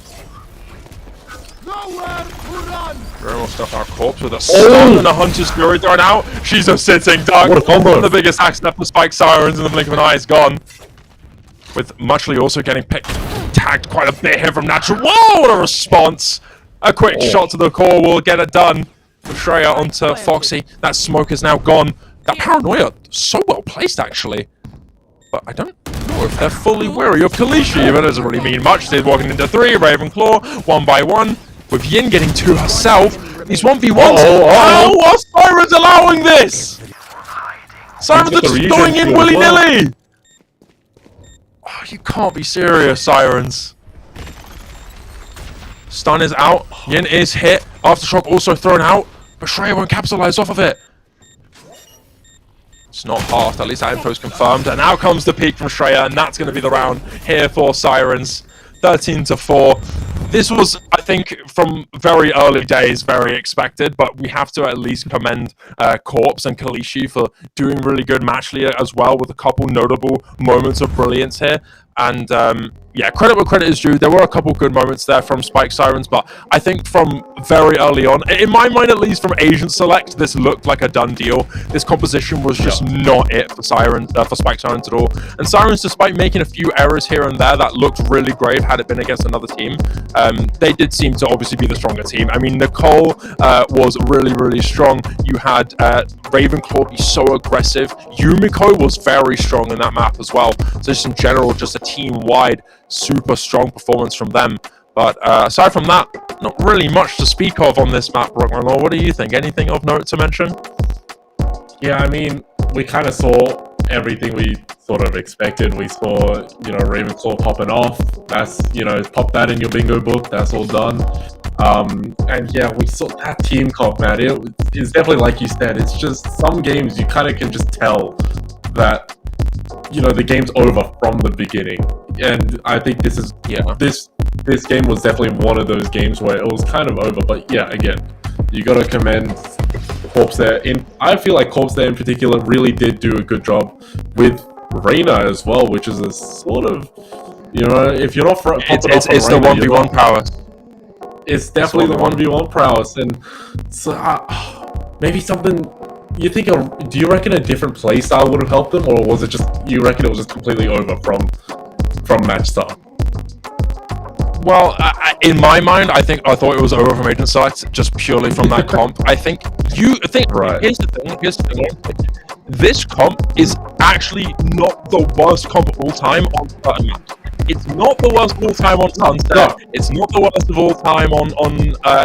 Will stuff out Corpse with a stun and a Hunter's Fury thrown out. She's a sitting duck. What a combo. The biggest hack step for Spike Sirens in the blink of an eye is gone. With Muchly also getting tagged quite a bit here from Natural. Whoa, what a response. A quick shot to the core will get it done. Shreya onto Foxy. That smoke is now gone. That paranoia, so well placed actually. But I don't know if they're fully wary of Kalishi, but it doesn't really mean much. They're walking into 3, Ravenclaw, 1 by 1. With Yin getting 2 herself, these 1v1s. How are Sirens allowing this? Sirens are just going in willy-nilly. Oh, you can't be serious, Sirens. Stun is out. Yin is hit. Aftershock also thrown out, but Shreya won't capitalize off of it. It's not halved. At least that info is confirmed. And now comes the peak from Shreya, and that's going to be the round here for Sirens. 13-4. This was, I think, from very early days, very expected, but we have to at least commend Corpse and Kalishi for doing really good match leader as well, with a couple notable moments of brilliance here. And yeah, credit where credit is due. There were a couple good moments there from Spike Sirens, but I think from very early on, in my mind at least, from Agent Select, this looked like a done deal. This composition was just not it for Sirens, for Spike Sirens at all. And Sirens, despite making a few errors here and there that looked really grave had it been against another team, they did seem to obviously be the stronger team. I mean, Nicole was really, really strong. You had Ravenclaw be so aggressive. Yumiko was very strong in that map as well. So just in general, just a team-wide super strong performance from them. But aside from that, not really much to speak of on this map, Rockmanlaw. What do you think? Anything of note to mention? Yeah, I mean, we kind of saw everything we sort of expected. We saw, Ravenclaw popping off. That's, pop that in your bingo book. That's all done. And yeah, we saw that team comp, man. It's definitely like you said. It's just some games you kind of can just tell that, the game's over from the beginning. And I think this game was definitely one of those games where it was kind of over. But yeah, again, you got to commend Corpse there. I feel like Corpse there in particular really did do a good job with Reyna as well, which is a sort of, if you're not it's the 1v1 prowess. It's definitely the 1v1 prowess, and so maybe something you think. Do you reckon a different playstyle would have helped them, or was it just you reckon it was just completely over from match start? Well, in my mind, I thought it was over from Agent Select just purely from that comp. I think Right. Here's the thing. This comp is actually not the worst comp of all time on certain maps. It's not the worst of all time on Sunset. No. It's not the worst of all time on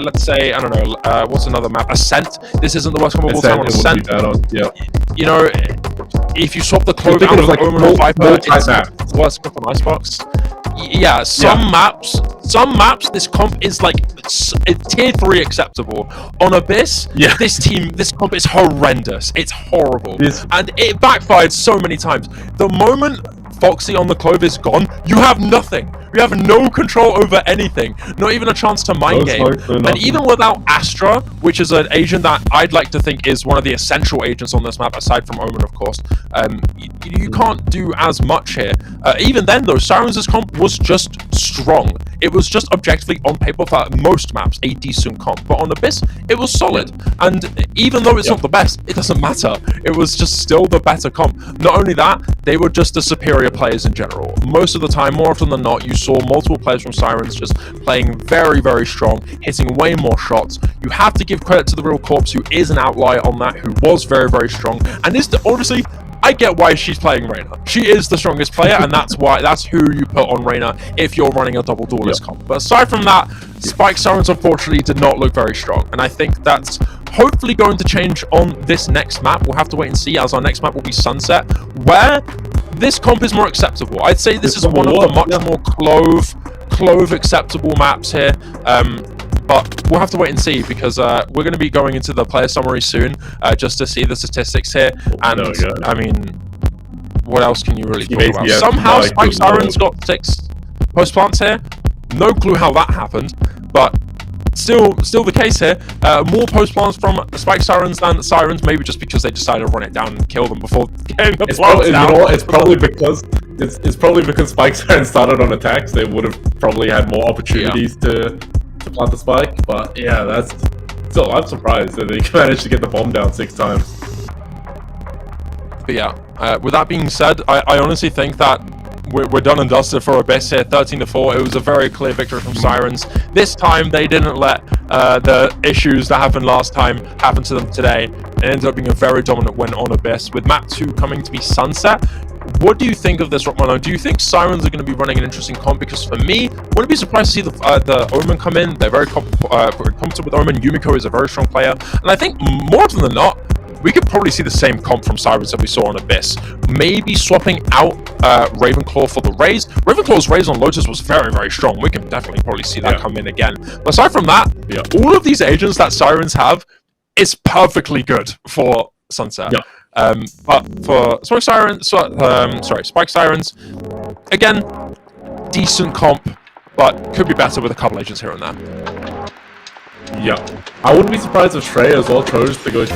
let's say, I don't know, what's another map? Ascent. This isn't the worst comp of all time on Ascent. If you swap the Clove out of like Omen or Viper, it's the worst comp on Icebox. Yeah, some maps, this comp is like tier 3 acceptable. On Abyss, this comp is horrendous. It's horrible. And it backfired so many times. The moment Foxy on the Clove is gone, you have nothing. You have no control over anything. Not even a chance to mind game. And even without Astra, which is an agent that I'd like to think is one of the essential agents on this map, aside from Omen, of course, you can't do as much here. Even then, though, Sirens' comp was just strong. It was just objectively, on paper, for most maps, a decent comp. But on Abyss, it was solid. And even though it's not the best, it doesn't matter. It was just still the better comp. Not only that, they were just the superior players in general. Most of the time, more often than not, you saw multiple players from Sirens just playing very, very strong, hitting way more shots. You have to give credit to the real Corpse, who is an outlier on that, who was very, very strong. And honestly, I get why she's playing Reyna. She is the strongest player, and that's who you put on Reyna if you're running a double duelist comp. But aside from that, Spike Sirens unfortunately did not look very strong, and I think that's hopefully going to change on this next map. We'll have to wait and see, as our next map will be Sunset, where this comp is more acceptable. I'd say this is one of the much more Clove acceptable maps here. But we'll have to wait and see, because we're going to be going into the player summary soon, just to see the statistics here. And I mean, what else can you really talk about? Somehow Spike Sirens got 6 post plants here. No clue how that happened, but still the case here. More post plants from Spike Sirens than Sirens, maybe just because they decided to run it down and kill them before getting the plants down. It's probably because Spike Sirens started on attacks. They would have probably had more opportunities to plant the spike. But yeah, I'm surprised that they managed to get the bomb down 6 times. But yeah, with that being said, I honestly think that we're done and dusted for Abyss here, 13-4. It was a very clear victory from Sirens. This time, they didn't let the issues that happened last time happen to them today. It ended up being a very dominant win on Abyss, with map 2 coming to be Sunset. What do you think of this, Rockmano? Do you think Sirens are going to be running an interesting comp? Because for me, wouldn't be surprised to see the Omen come in. They're very competent with Omen. Yumiko is a very strong player. And I think, more often than not, we could probably see the same comp from Sirens that we saw on Abyss. Maybe swapping out Ravenclaw for the Raze. Ravenclaw's Raze on Lotus was very, very strong. We can definitely probably see that come in again. But aside from that, all of these agents that Sirens have is perfectly good for Sunset. But for Spike Sirens, again, decent comp, but could be better with a couple agents here and there. Yeah, I wouldn't be surprised if Shrey as well chose to go.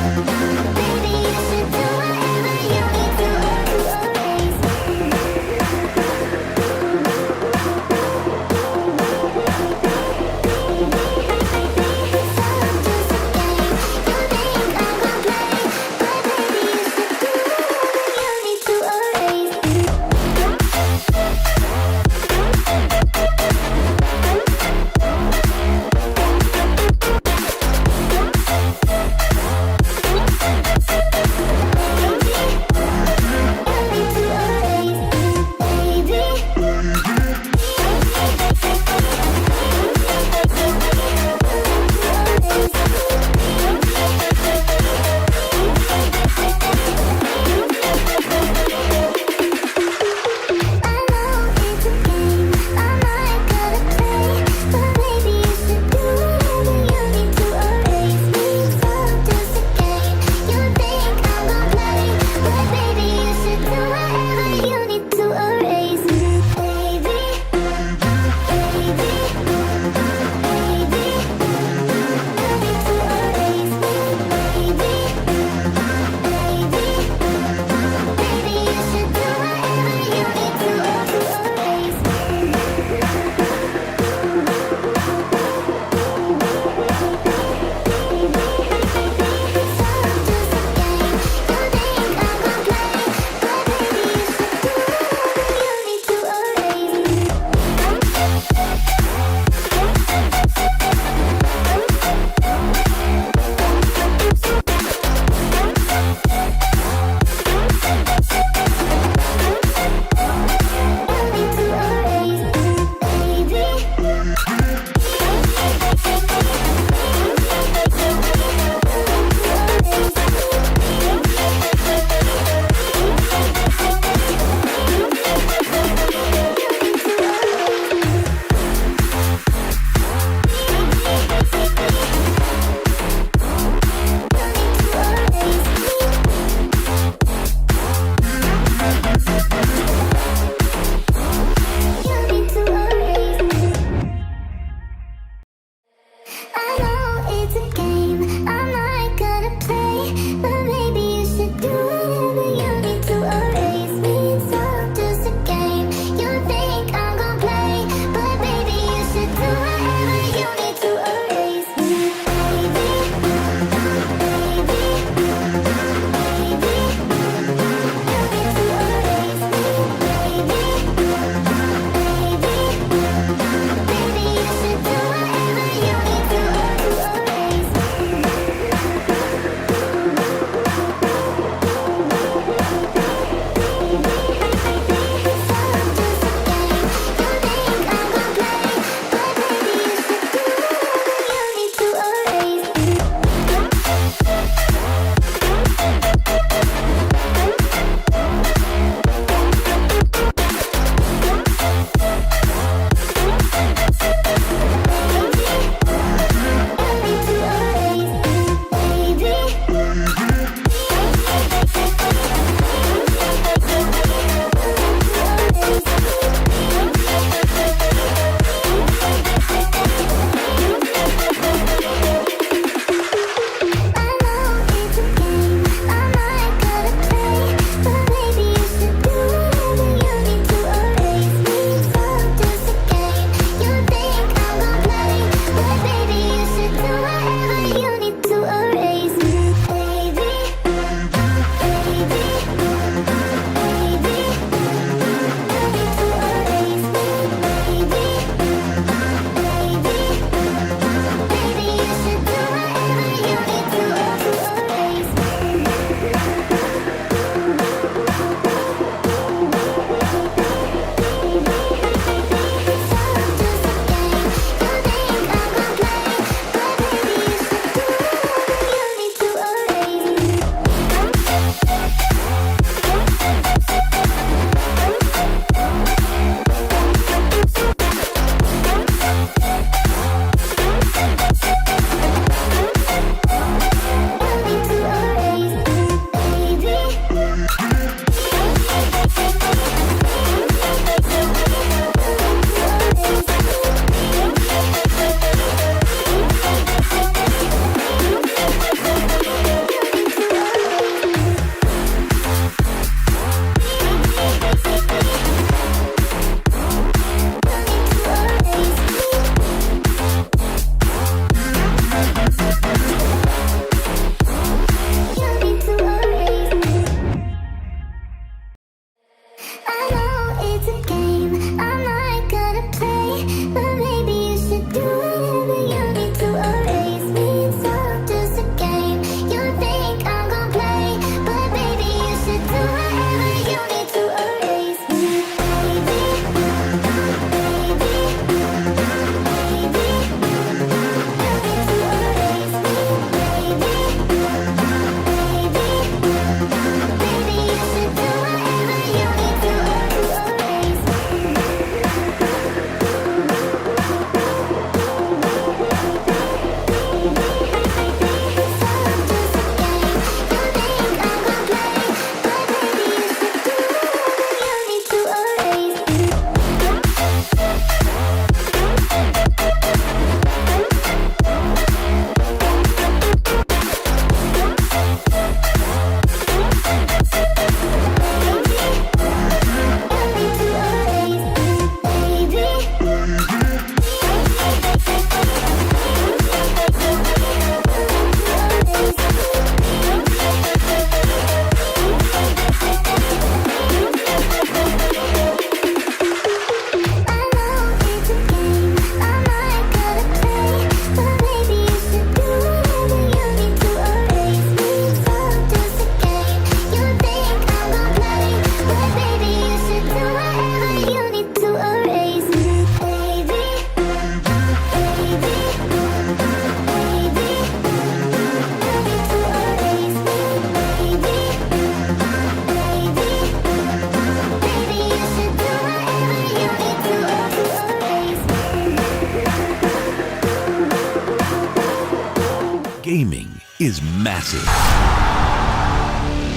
massive.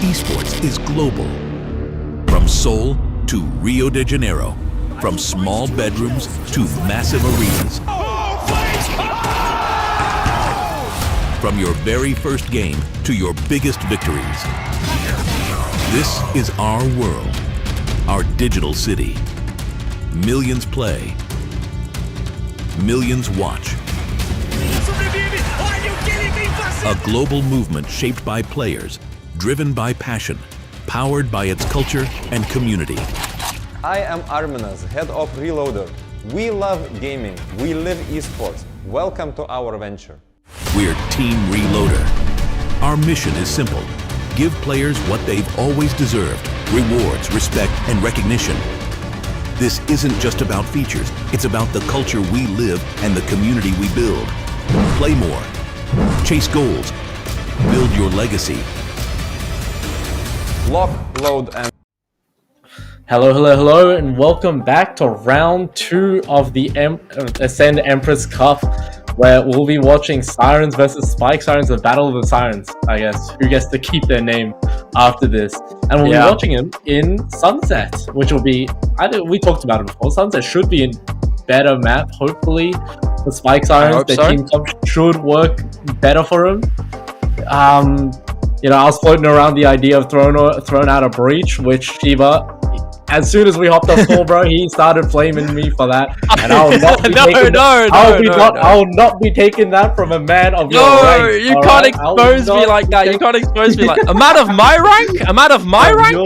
Esports is global. From Seoul to Rio de Janeiro. From small bedrooms to massive arenas. From your very first game to your biggest victories. This is our world, our digital city. Millions play, millions watch. A global movement shaped by players, driven by passion, powered by its culture and community. I am Arminas, head of Reloader. We love gaming, we live esports. Welcome to our venture. We're Team Reloader. Our mission is simple. Give players what they've always deserved, rewards, respect, and recognition. This isn't just about features, it's about the culture we live and the community we build. Play more, chase goals, build your legacy. Lock, load, and Hello, and welcome back to round 2 of the Ascend Empress Cup, where we'll be watching Sirens versus Spike Sirens, the Battle of the Sirens, I guess, who gets to keep their name after this. And we'll be watching him in Sunset, which will be, we talked about it before, Sunset should be a better map, hopefully, for Spike Sirens. Their team comp should work better for him. You know, I was floating around the idea of throwing out a breach, which Shiva, as soon as we hopped off call, bro, he started flaming me for that, and I will not be I will not be taking that from a man of your rank. You can't expose me like that. You can't expose me like a man of my rank. A man of my rank.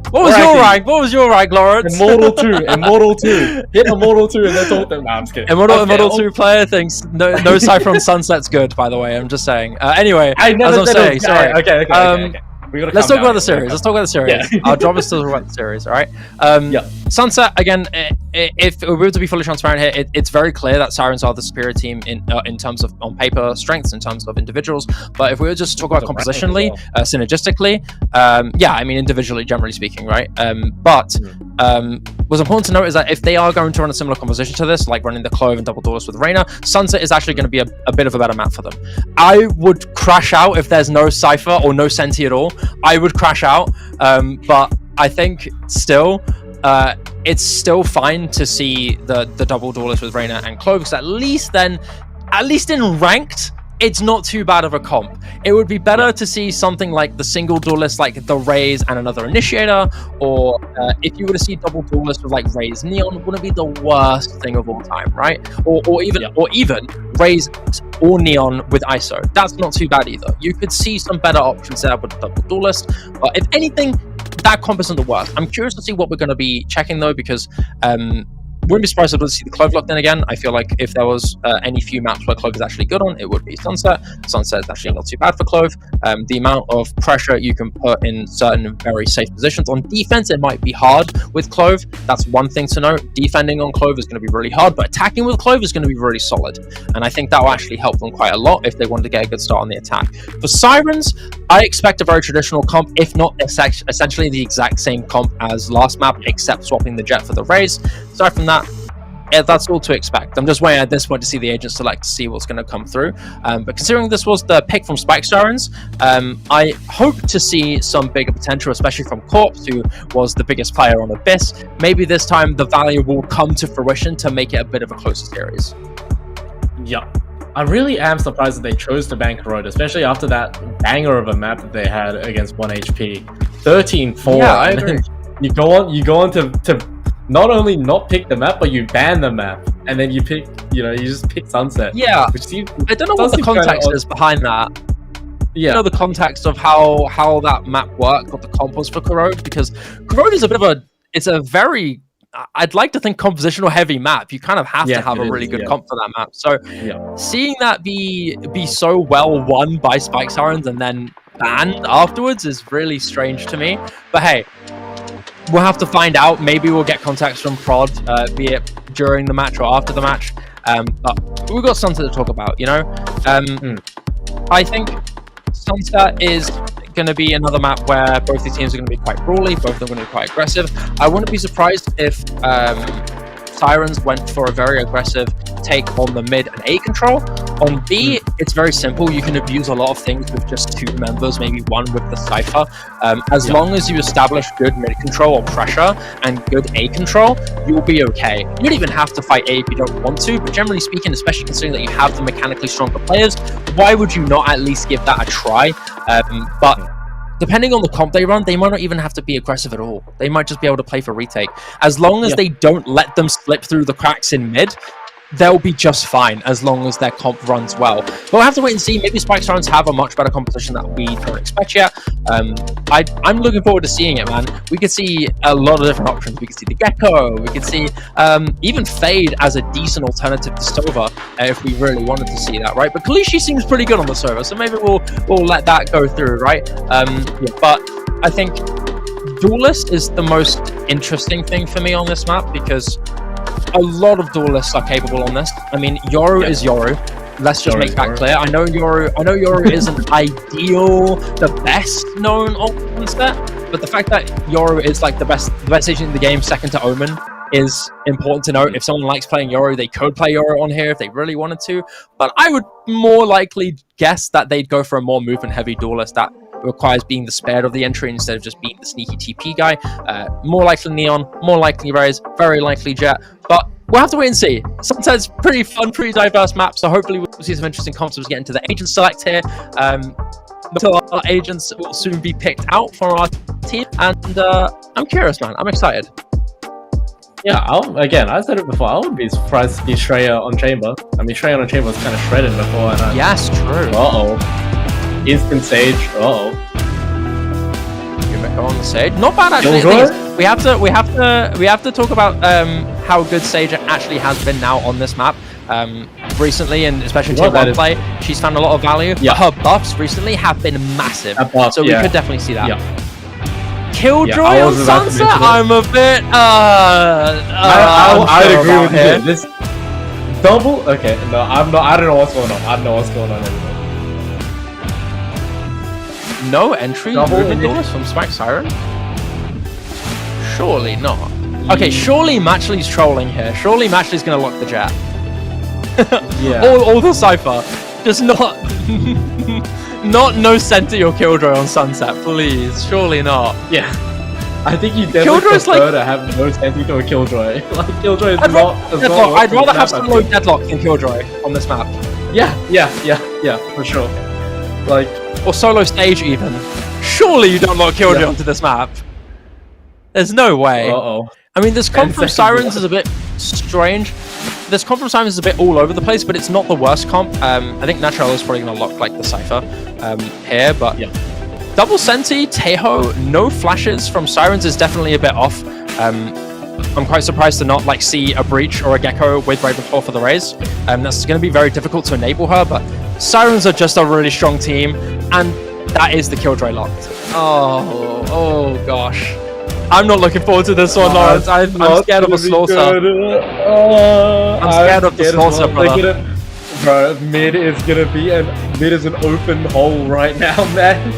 What was your rank? What was your rank, Lawrence? Immortal 2. Hit Immortal 2 and then talk to them. Nah, I'm just kidding. Immortal 2 player thinks no Cypher on Sunset's good. By the way, I'm just saying. Anyway, I never as I'm saying, sorry. Okay. Let's talk about the series. Yeah. Our job is to talk about the series, all right? Sunset, again, if we were to be fully transparent here, it's very clear that Sirens are the superior team in terms of on paper strengths, in terms of individuals. But if we were just to talk about compositionally, synergistically, I mean individually, generally speaking, right? But what's important to note is that if they are going to run a similar composition to this, like running the Clove and double doors with Reyna, Sunset is actually going to be a bit of a better map for them. I would crash out if there's no Cypher or no Senti at all. I would crash out, but I think still, it's still fine to see the double doorless with Reyna and Clove, because at least in ranked, it's not too bad of a comp. It would be better to see something like the single duelist, like the Raze and another Initiator, or if you were to see double duelist with like Raze Neon, wouldn't be the worst thing of all time, right? Or even Raze or Neon with ISO. That's not too bad either. You could see some better options there with double duelist, but if anything, that comp isn't the worst. I'm curious to see what we're going to be checking though, because wouldn't be surprised to see the Clove locked in again. I feel like if there was any few maps where Clove is actually good on, it would be Sunset. Sunset is actually not too bad for Clove. The amount of pressure you can put in certain very safe positions. On defense, it might be hard with Clove. That's one thing to note. Defending on Clove is going to be really hard, but attacking with Clove is going to be really solid. And I think that will actually help them quite a lot if they wanted to get a good start on the attack. For Sirens, I expect a very traditional comp, if not essentially the exact same comp as last map, except swapping the Jet for the Raze. Aside from that, that's all to expect. I'm just waiting at this point to see the agent select to see what's going to come through. But considering this was the pick from Spike Sirens, I hope to see some bigger potential, especially from Corpse, who was the biggest player on Abyss. Maybe this time the value will come to fruition to make it a bit of a closer series. Yeah. I really am surprised that they chose to ban Corrode, especially after that banger of a map that they had against 1HP. 13-4. Yeah, I agree. You go on to not only not pick the map, but you ban the map, and then you just pick Sunset. Yeah, which seems, I don't know what the context is behind that. Yeah, you know the context of how that map worked, what the comp was for Corrode, because Corrode is it's a very, I'd like to think, compositional heavy map. You kind of have to have a really good comp for that map. So seeing that be so well won by Spike Sirens and then banned afterwards is really strange to me. But hey, we'll have to find out. Maybe we'll get context from Prod, be it during the match or after the match. But we've got Sunset to talk about, you know? I think Sunset is going to be another map where both these teams are going to be quite brawly, both of them are going to be quite aggressive. I wouldn't be surprised if Sirens went for a very aggressive take on the mid and A control, On B, it's very simple. You can abuse a lot of things with just 2 members, maybe 1 with the Cypher. As long as you establish good mid control or pressure and good A control, you'll be okay. You don't even have to fight A if you don't want to, but generally speaking, especially considering that you have the mechanically stronger players, why would you not at least give that a try? But depending on the comp they run, they might not even have to be aggressive at all. They might just be able to play for retake. As long as they don't let them slip through the cracks in mid, they'll be just fine as long as their comp runs well. But we'll have to wait and see. Maybe Spike Sirens have a much better composition that we don't expect yet. I'm looking forward to seeing it, man. We could see a lot of different options. We could see the Gecko. We could see even Fade as a decent alternative to Sova if we really wanted to see that, right? But Kalishi seems pretty good on the server, so maybe we'll let that go through, right? But I think Duelist is the most interesting thing for me on this map because a lot of duelists are capable on this. I mean, Yoru is Yoru. Let's just make that clear. I know Yoru isn't ideal, the best known on set, but the fact that Yoru is like the best agent in the game, second to Omen, is important to note. If someone likes playing Yoru, they could play Yoru on here if they really wanted to. But I would more likely guess that they'd go for a more movement-heavy duelist that requires being the spared of the entry instead of just being the sneaky TP guy. More likely Neon, more likely Raze, very likely Jet. But we'll have to wait and see. Sunset's pretty fun, pretty diverse map, so hopefully we'll see some interesting comps as we get into the agent select here. Our agents will soon be picked out for our team, and I'm curious, man. I'm excited. Yeah, I said it before, I wouldn't be surprised to see Shreya on Chamber. I mean, Shreya on Chamber was kind of shredded before. And yes, true. Instant Sage. Yumiko on the Sage. Not bad actually. We have to talk about how good Sage actually has been now on this map. Recently, and especially in Tier 1 play, she's found a lot of value. Yeah. But her buffs recently have been massive. So we could definitely see that. Yeah. Killjoy on Sunset? I'm a bit I'd agree with you. This double? Okay, no, I'm not. I don't know what's going on. I don't know what's going on anymore. No entry from Spike Siren? Surely not. Okay, surely Matchley's trolling here. Surely Matchley's gonna lock the Jet. Yeah. Or the Cypher. Just not no center your Killjoy on Sunset, please. Surely not. Yeah. I think you definitely prefer to have no center to a Killjoy. Like Killjoy is I'd rather have solo Deadlock than Killjoy on this map. Yeah, for sure. Like, or solo Stage even. Surely you don't lock Killjoy onto this map. There's no way. I mean, this comp from Sirens is a bit strange. This comp from Sirens is a bit all over the place, but it's not the worst comp. I think Natural is probably going to lock like the Cypher here, but double Senti, Teho, no flashes from Sirens is definitely a bit off. I'm quite surprised to not like see a Breach or a Gecko with Ravenclaw for the Raze. That's going to be very difficult to enable her, but Sirens are just a really strong team, and that is the Killjoy locked. Oh gosh. I'm not looking forward to this one, Lawrence. I'm scared of a slaughter. I'm scared of the slaughter, brother. Bro, mid is an open hole right now, man.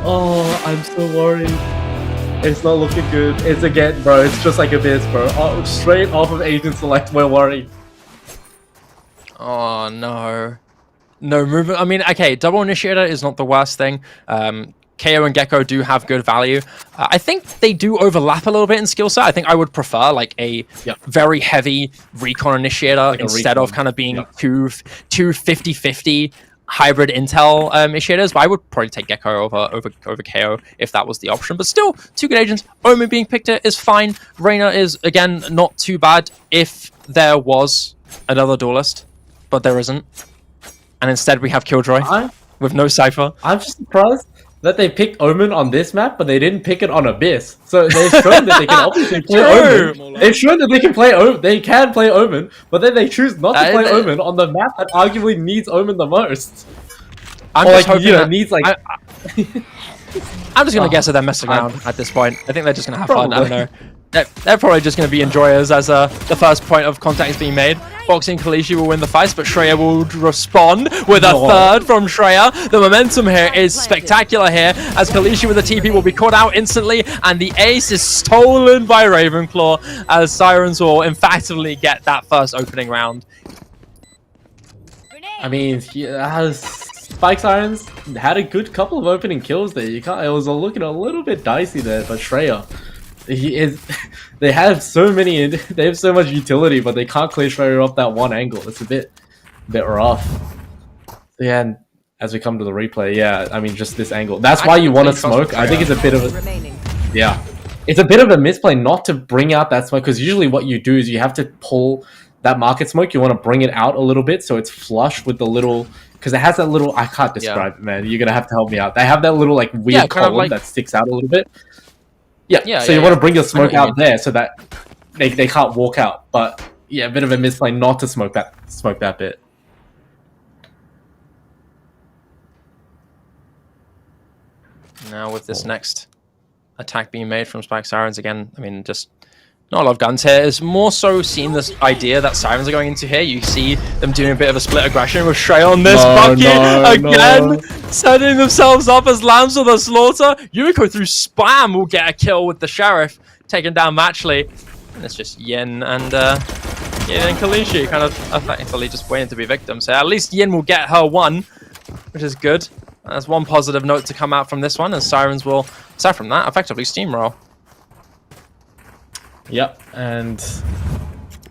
I'm so worried. It's not looking good. It's again, bro. It's just like Abyss, bro. Straight off of Agent Select, we're worried. Oh no. No movement. I mean, okay, double initiator is not the worst thing. KO and Gecko do have good value. I think they do overlap a little bit in skill set. I think I would prefer like a very heavy recon initiator like instead of kind of being two 50-50 hybrid intel initiators. But I would probably take Gecko over KO if that was the option. But still, 2 good agents. Omen being picked here is fine. Reyna is, again, not too bad if there was another duelist. But there isn't. And instead we have Killjoy with no Cypher. I'm just surprised that they picked Omen on this map, but they didn't pick it on Abyss. So they've shown that they can obviously play Omen. They've shown that they can play Omen. They can play Omen, but then they choose not to play Omen on the map that arguably needs Omen the most. I'm just hoping needs like. I'm just gonna guess that they're messing around at this point. I think they're just gonna have fun. I don't know. They're probably just going to be enjoyers as the first point of contact is being made. Foxy and Kalishi will win the fight, but Shreya will respond with a third from Shreya. The momentum here is spectacular here, as Kalishi with a TP will be caught out instantly, and the ace is stolen by Ravenclaw, as Sirens will emphatically get that first opening round. I mean, Spike Sirens had a good couple of opening kills there. You can't. It was looking a little bit dicey there, but Shreya, he is. They have so many. They have so much utility, but they can't clear Shreya off that one angle. It's a bit rough. Yeah, and as we come to the replay, yeah, I mean, just this angle. That's why you want to smoke. I think it's a bit of a. Yeah, it's a bit of a misplay not to bring out that smoke, because usually what you do is you have to pull that market smoke. You want to bring it out a little bit so it's flush with the little. Because it has that little, I can't describe it, man. You're gonna have to help me out. They have that little like weird column that sticks out a little bit. So you want to bring your smoke out there so that they can't walk out. But yeah, a bit of a misplay not to smoke that bit. Now with this next attack being made from Spike Sirens again, I mean, just not a lot of guns here. It's more so seeing this idea that Sirens are going into here. You see them doing a bit of a split aggression with Shrey on this bucket again, setting themselves up as lambs of the slaughter. Yumiko through spam will get a kill with the Sheriff, taking down Matchley. And it's just Yin and Kalishi kind of effectively just waiting to be victims. So at least Yin will get her one, which is good. That's one positive note to come out from this one, and Sirens will, aside from that, effectively steamroll. Yep, and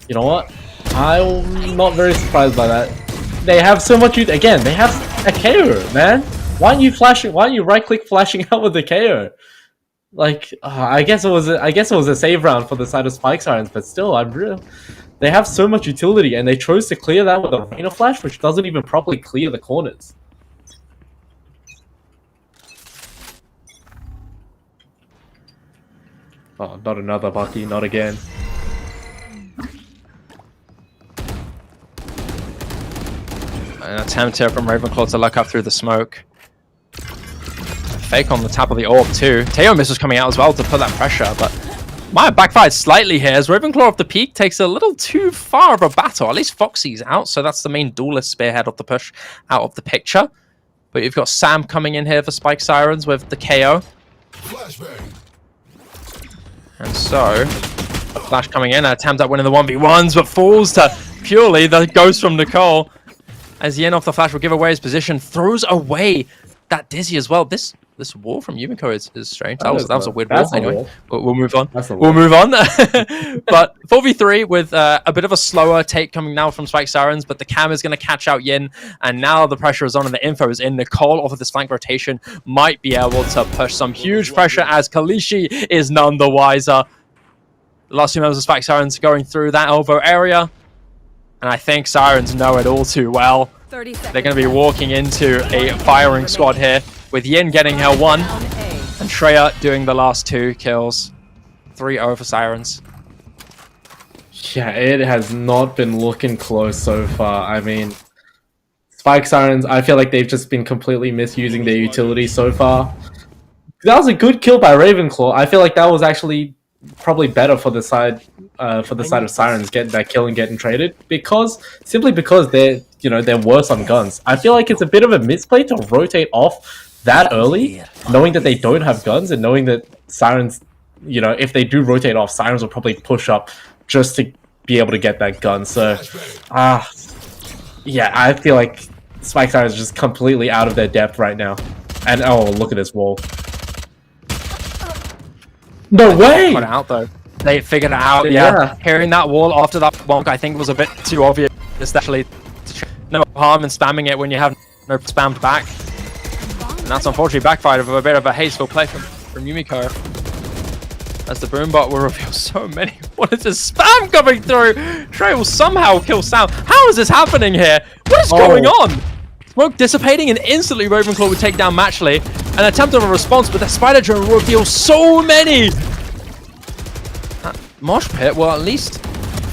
you know what? I'm not very surprised by that. They have so much. Again, they have a KO, man. Why aren't you flashing? Why aren't you right-click flashing out with the KO? Like, I guess it was a save round for the side of Spike Sirens, but still, they have so much utility, and they chose to clear that with a Rainer flash, which doesn't even properly clear the corners. Oh, not another Bucky, not again. An attempt here from Ravenclaw to look up through the smoke. Fake on the top of the orb too. Teo misses coming out as well to put that pressure, but might have backfired slightly here as Ravenclaw off the peak takes a little too far of a battle. At least Foxy's out, so that's the main duelist spearhead of the push out of the picture. But you've got Sam coming in here for Spike Sirens with the KO. Flashbang. And so, Flash coming in, an attempt at winning the 1v1s, but falls to purely the ghost from Nicole. As Yin off the Flash will give away his position, throws away that Dizzy as well. This wall from Yumiko is strange. That was a weird wall. Anyway, we'll move on. We'll move on. But 4v3 with a bit of a slower take coming now from Spike Sirens, but the cam is going to catch out Yin, and now the pressure is on and the info is in. Nicole off of this flank rotation might be able to push some huge pressure as Kalishi is none the wiser. The last two members of Spike Sirens going through that elbow area, and I think Sirens know it all too well. They're going to be walking into a firing squad here, with Yin getting her one, and Shreya doing the last two kills. 3-0 for Sirens. Yeah, it has not been looking close so far. I mean, Spike Sirens, I feel like they've just been completely misusing their utility so far. That was a good kill by Ravenclaw. I feel like that was actually probably better for the side of Sirens getting that kill and getting traded, simply because they're worse on guns. I feel like it's a bit of a misplay to rotate off that early, knowing that they don't have guns and knowing that Sirens, if they do rotate off, Sirens will probably push up just to be able to get that gun. So, yeah, I feel like Spike Sirens are just completely out of their depth right now. And oh, look at this wall. No way! Put it out though. They figured it out. Yeah. Hearing that wall after that bonk, I think was a bit too obvious. Especially, no harm in spamming it when you have no spammed back. And that's unfortunately backfired with a bit of a hasteful play from Yumiko. As the Broombot will reveal so many. What is this spam coming through? Trey will somehow kill Sam. How is this happening here? What is going on? Smoke dissipating and instantly Ravenclaw would take down Matchley. An attempt of a response, but the Spider Drone will reveal so many. That mosh pit will at least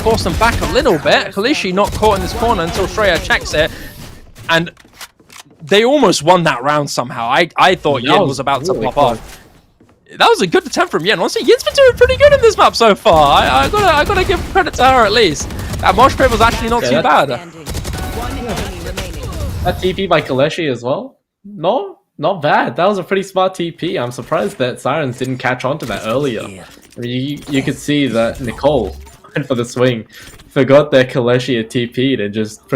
force them back a little bit. Kalishi not caught in this corner until Shreya checks it. And they almost won that round somehow. I thought Yin was about to pop off. That was a good attempt from Yin. Honestly, Yin's been doing pretty good in this map so far. I gotta give credit to her at least. That mosh pit was actually not too bad. That TP by Kaleshi as well? No, not bad. That was a pretty smart TP. I'm surprised that Sirens didn't catch on to that earlier. I mean, you could see that Nicole, went for the swing. Forgot that Kaleshi had TP'd and just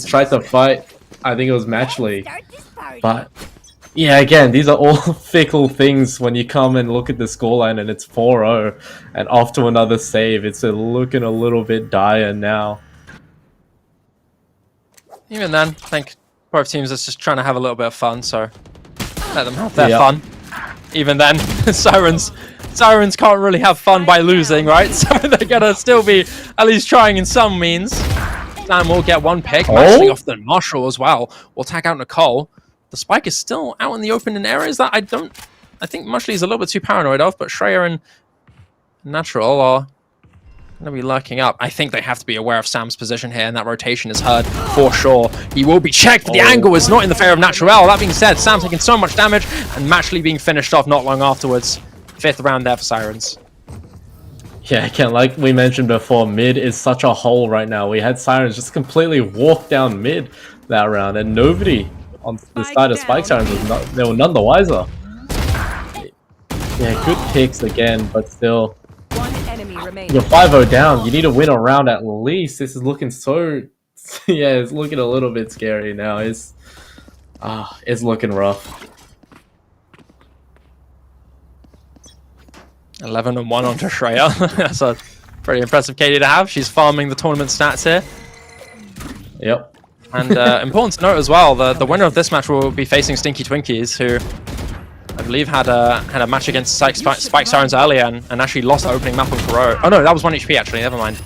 tried to fight. I think it was Match League. But yeah, again, these are all fickle things when you come and look at the scoreline and it's 4-0 and off to another save. It's looking a little bit dire now. Even then, I think both teams are just trying to have a little bit of fun, so let them have their fun. Even then, Sirens can't really have fun by losing, right? So they're gonna still be at least trying in some means. Sam will get one pick, matching off the Marshall as well. We'll tag out Nicole. The spike is still out in the open in areas that I think Mushley is a little bit too paranoid of, but Shreya and Natural are going to be lurking up. I think they have to be aware of Sam's position here, and that rotation is heard for sure. He will be checked, but the angle is not in the favor of Natural. That being said, Sam's taking so much damage, and Matchley being finished off not long afterwards. 5th round there for Sirens. Yeah, again, like we mentioned before, mid is such a hole right now. We had Sirens just completely walk down mid that round, and nobody on the side of Spike Sirens they were none the wiser. Yeah, good picks again, but still. You're 5-0 down. You need to win a round at least. This is looking so... yeah, it's looking a little bit scary now. It's looking rough. 11-1 onto Shreya. That's a pretty impressive KD to have. She's farming the tournament stats here. Yep. And important to note as well, the winner of this match will be facing Stinky Twinkies, who I believe had a match against Spike Sirens earlier and actually lost the opening map on Kuro. Oh no, that was 1 HP actually, never mind.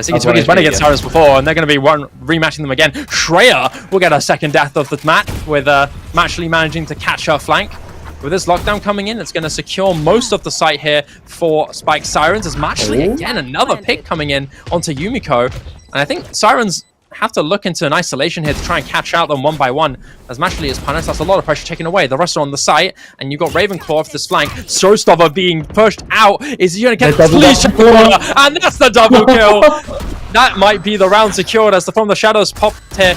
Stinky Twinkies went against Sirens before, and they're going to be rematching them again. Shreya will get her second death of the match, with Matchley managing to catch her flank. With this lockdown coming in, it's going to secure most of the site here for Spike Sirens, as Matchley, again, another pick coming in onto Yumiko. And I think Sirens have to look into an isolation here to try and catch out them one by one. As Matchley is punished, that's a lot of pressure taken away. The rest are on the site, and you've got Ravenclaw off this flank. Showstopper being pushed out. Is he going to get the police corner? And that's the double kill. That might be the round secured as From the Shadows popped here.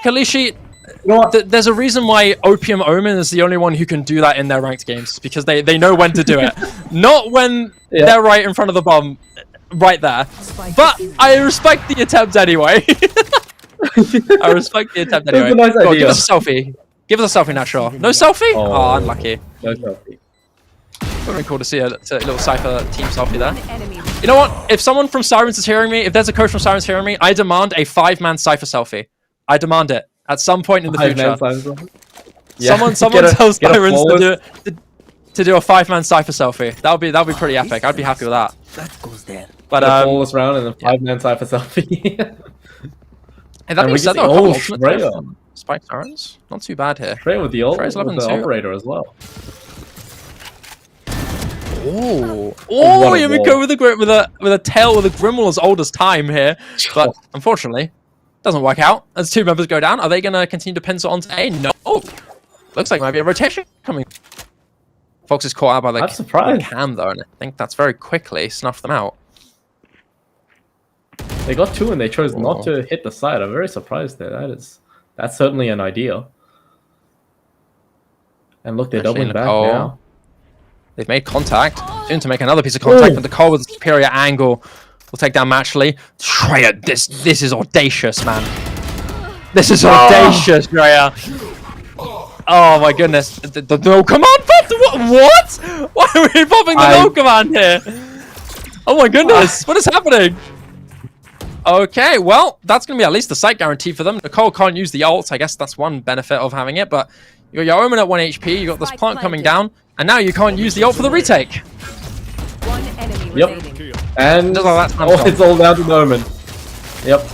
Kalishi, you know what? There's a reason why Opium Omen is the only one who can do that in their ranked games, because they know when to do it. Not when they're right in front of the bomb, right there. But I respect the attempt anyway. I respect the attempt anyway. Nice Go on, give us a selfie. Give us a selfie, Natural. No selfie? Oh, unlucky. No selfie. Would have been cool to see a little Cypher team selfie there. You know what? If someone from Sirens is hearing me, if there's a coach from Sirens hearing me, I demand a 5-man Cypher selfie. I demand it. At some point in the future. Someone tells Sirens to do a 5-man Cypher selfie. That would be pretty epic. I'd be happy with that. That goes there. But flawless round and a 5-man Cypher selfie. And that being said, though, a couple ultimates from Spike Sirens. Not too bad here. Trey with the ult, with the operator as well. Yumiko with a tail with a Grimwall as old as time here. But unfortunately, doesn't work out as 2 members go down. Are they going to continue to pencil onto A? No. Looks like maybe a rotation coming. Fox is caught out by the cam though, and I think that's very quickly snuffed them out. They got 2 and they chose not to hit the side. I'm very surprised there. That's certainly an idea. And look, they're doubling back now. They've made contact. Soon to make another piece of contact, but the Cole with a superior angle will take down Matchley. Shreya, this is audacious, man. This is audacious, Shreya. Oh my goodness. The no command popped? What? Why are we popping the no command here? Oh my goodness. What is happening? Okay, well, that's going to be at least a site guarantee for them. Nicole can't use the ult. I guess that's one benefit of having it, but you got your Omen at 1 HP, you got this plant coming down, and now you can't use the ult for the retake. Yep. And it's all down to the Omen. Yep.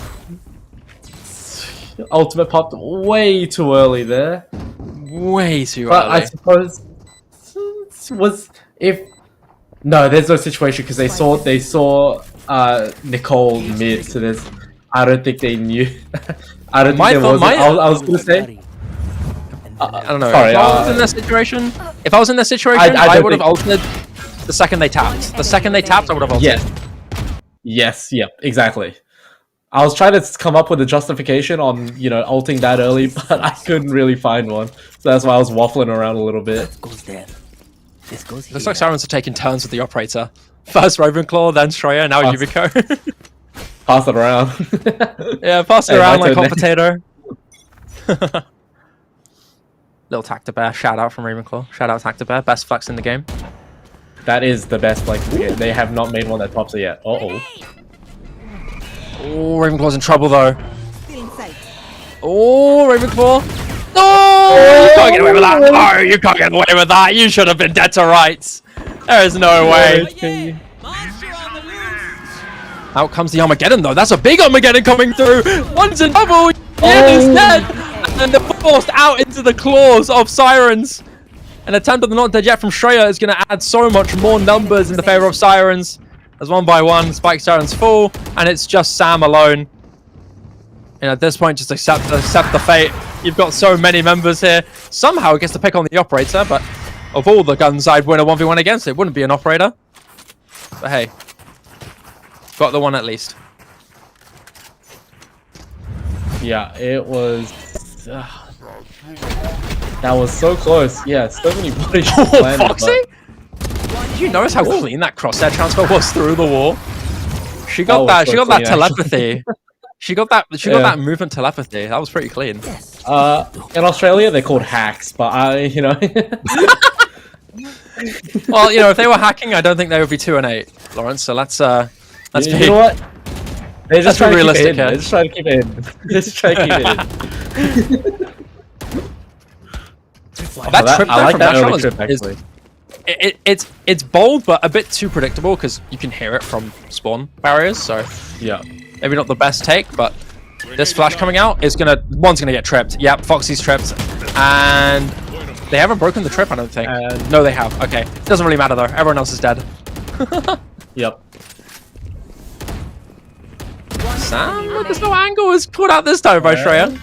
Ultimate popped way too early there. Way too early. But I suppose no, there's no situation because they saw Nicole mid, so I don't think they knew. I don't think there was. I was gonna say. I don't know. Sorry, if I was in that situation, I would have ulted the second they tapped. The second they tapped, I would have ulted. Yes, yep, exactly. I was trying to come up with a justification on, ulting that early, but I couldn't really find one. So that's why I was waffling around a little bit. Looks like Sirens are taking turns with the operator. First Ravenclaw, then Shreya, now Yumiko. Pass it around. Yeah, pass it Hey, around my like turn hot potato. Little Tactibear, shout out from Ravenclaw. Shout out Tactibear, best flex in the game. That is the best flex in the game. They have not made one that tops it yet. Uh-oh. Oh, Ravenclaw's in trouble though. Oh, Ravenclaw. No! You can't get away with that. No, you can't get away with that. You should have been dead to rights. There is no way. Out comes the Armageddon though. That's a big Armageddon coming through. One's in trouble. Yin is dead. And they're forced out into the claws of Sirens. An attempt at the not dead yet from Shreya is going to add so much more numbers in the favor of Sirens. As one by one, Spike Sirens fall, and it's just Sam alone. And at this point, just accept the fate. You've got so many members here. Somehow it gets to pick on the operator, but of all the guns I'd win a 1v1 against, it wouldn't be an operator. But hey, got the one at least. Yeah, it was... that was so close. Yeah, so many body shots landed, Foxy? Did you notice how clean that crosshair transfer was through the wall? She got that. She got that telepathy. She got that movement telepathy. That was pretty clean. In Australia, they're called hacks, but you know. Well, you know, if they were hacking, I don't think they would be 2-8, Lawrence. So let's you know what? They're just trying to keep it in. Here. They're just trying to keep it in. Just trying to keep it in. That trip I like from that National early trip, actually. It's bold, but a bit too predictable because you can hear it from spawn barriers. So Yeah. maybe not the best take, but this flash coming out is one's gonna get tripped. Yep, Foxy's tripped, and they haven't broken the trip, I don't think. No, they have. Okay, doesn't really matter though. Everyone else is dead. Yep. Sam, there's no angle is put out this time by Shreya,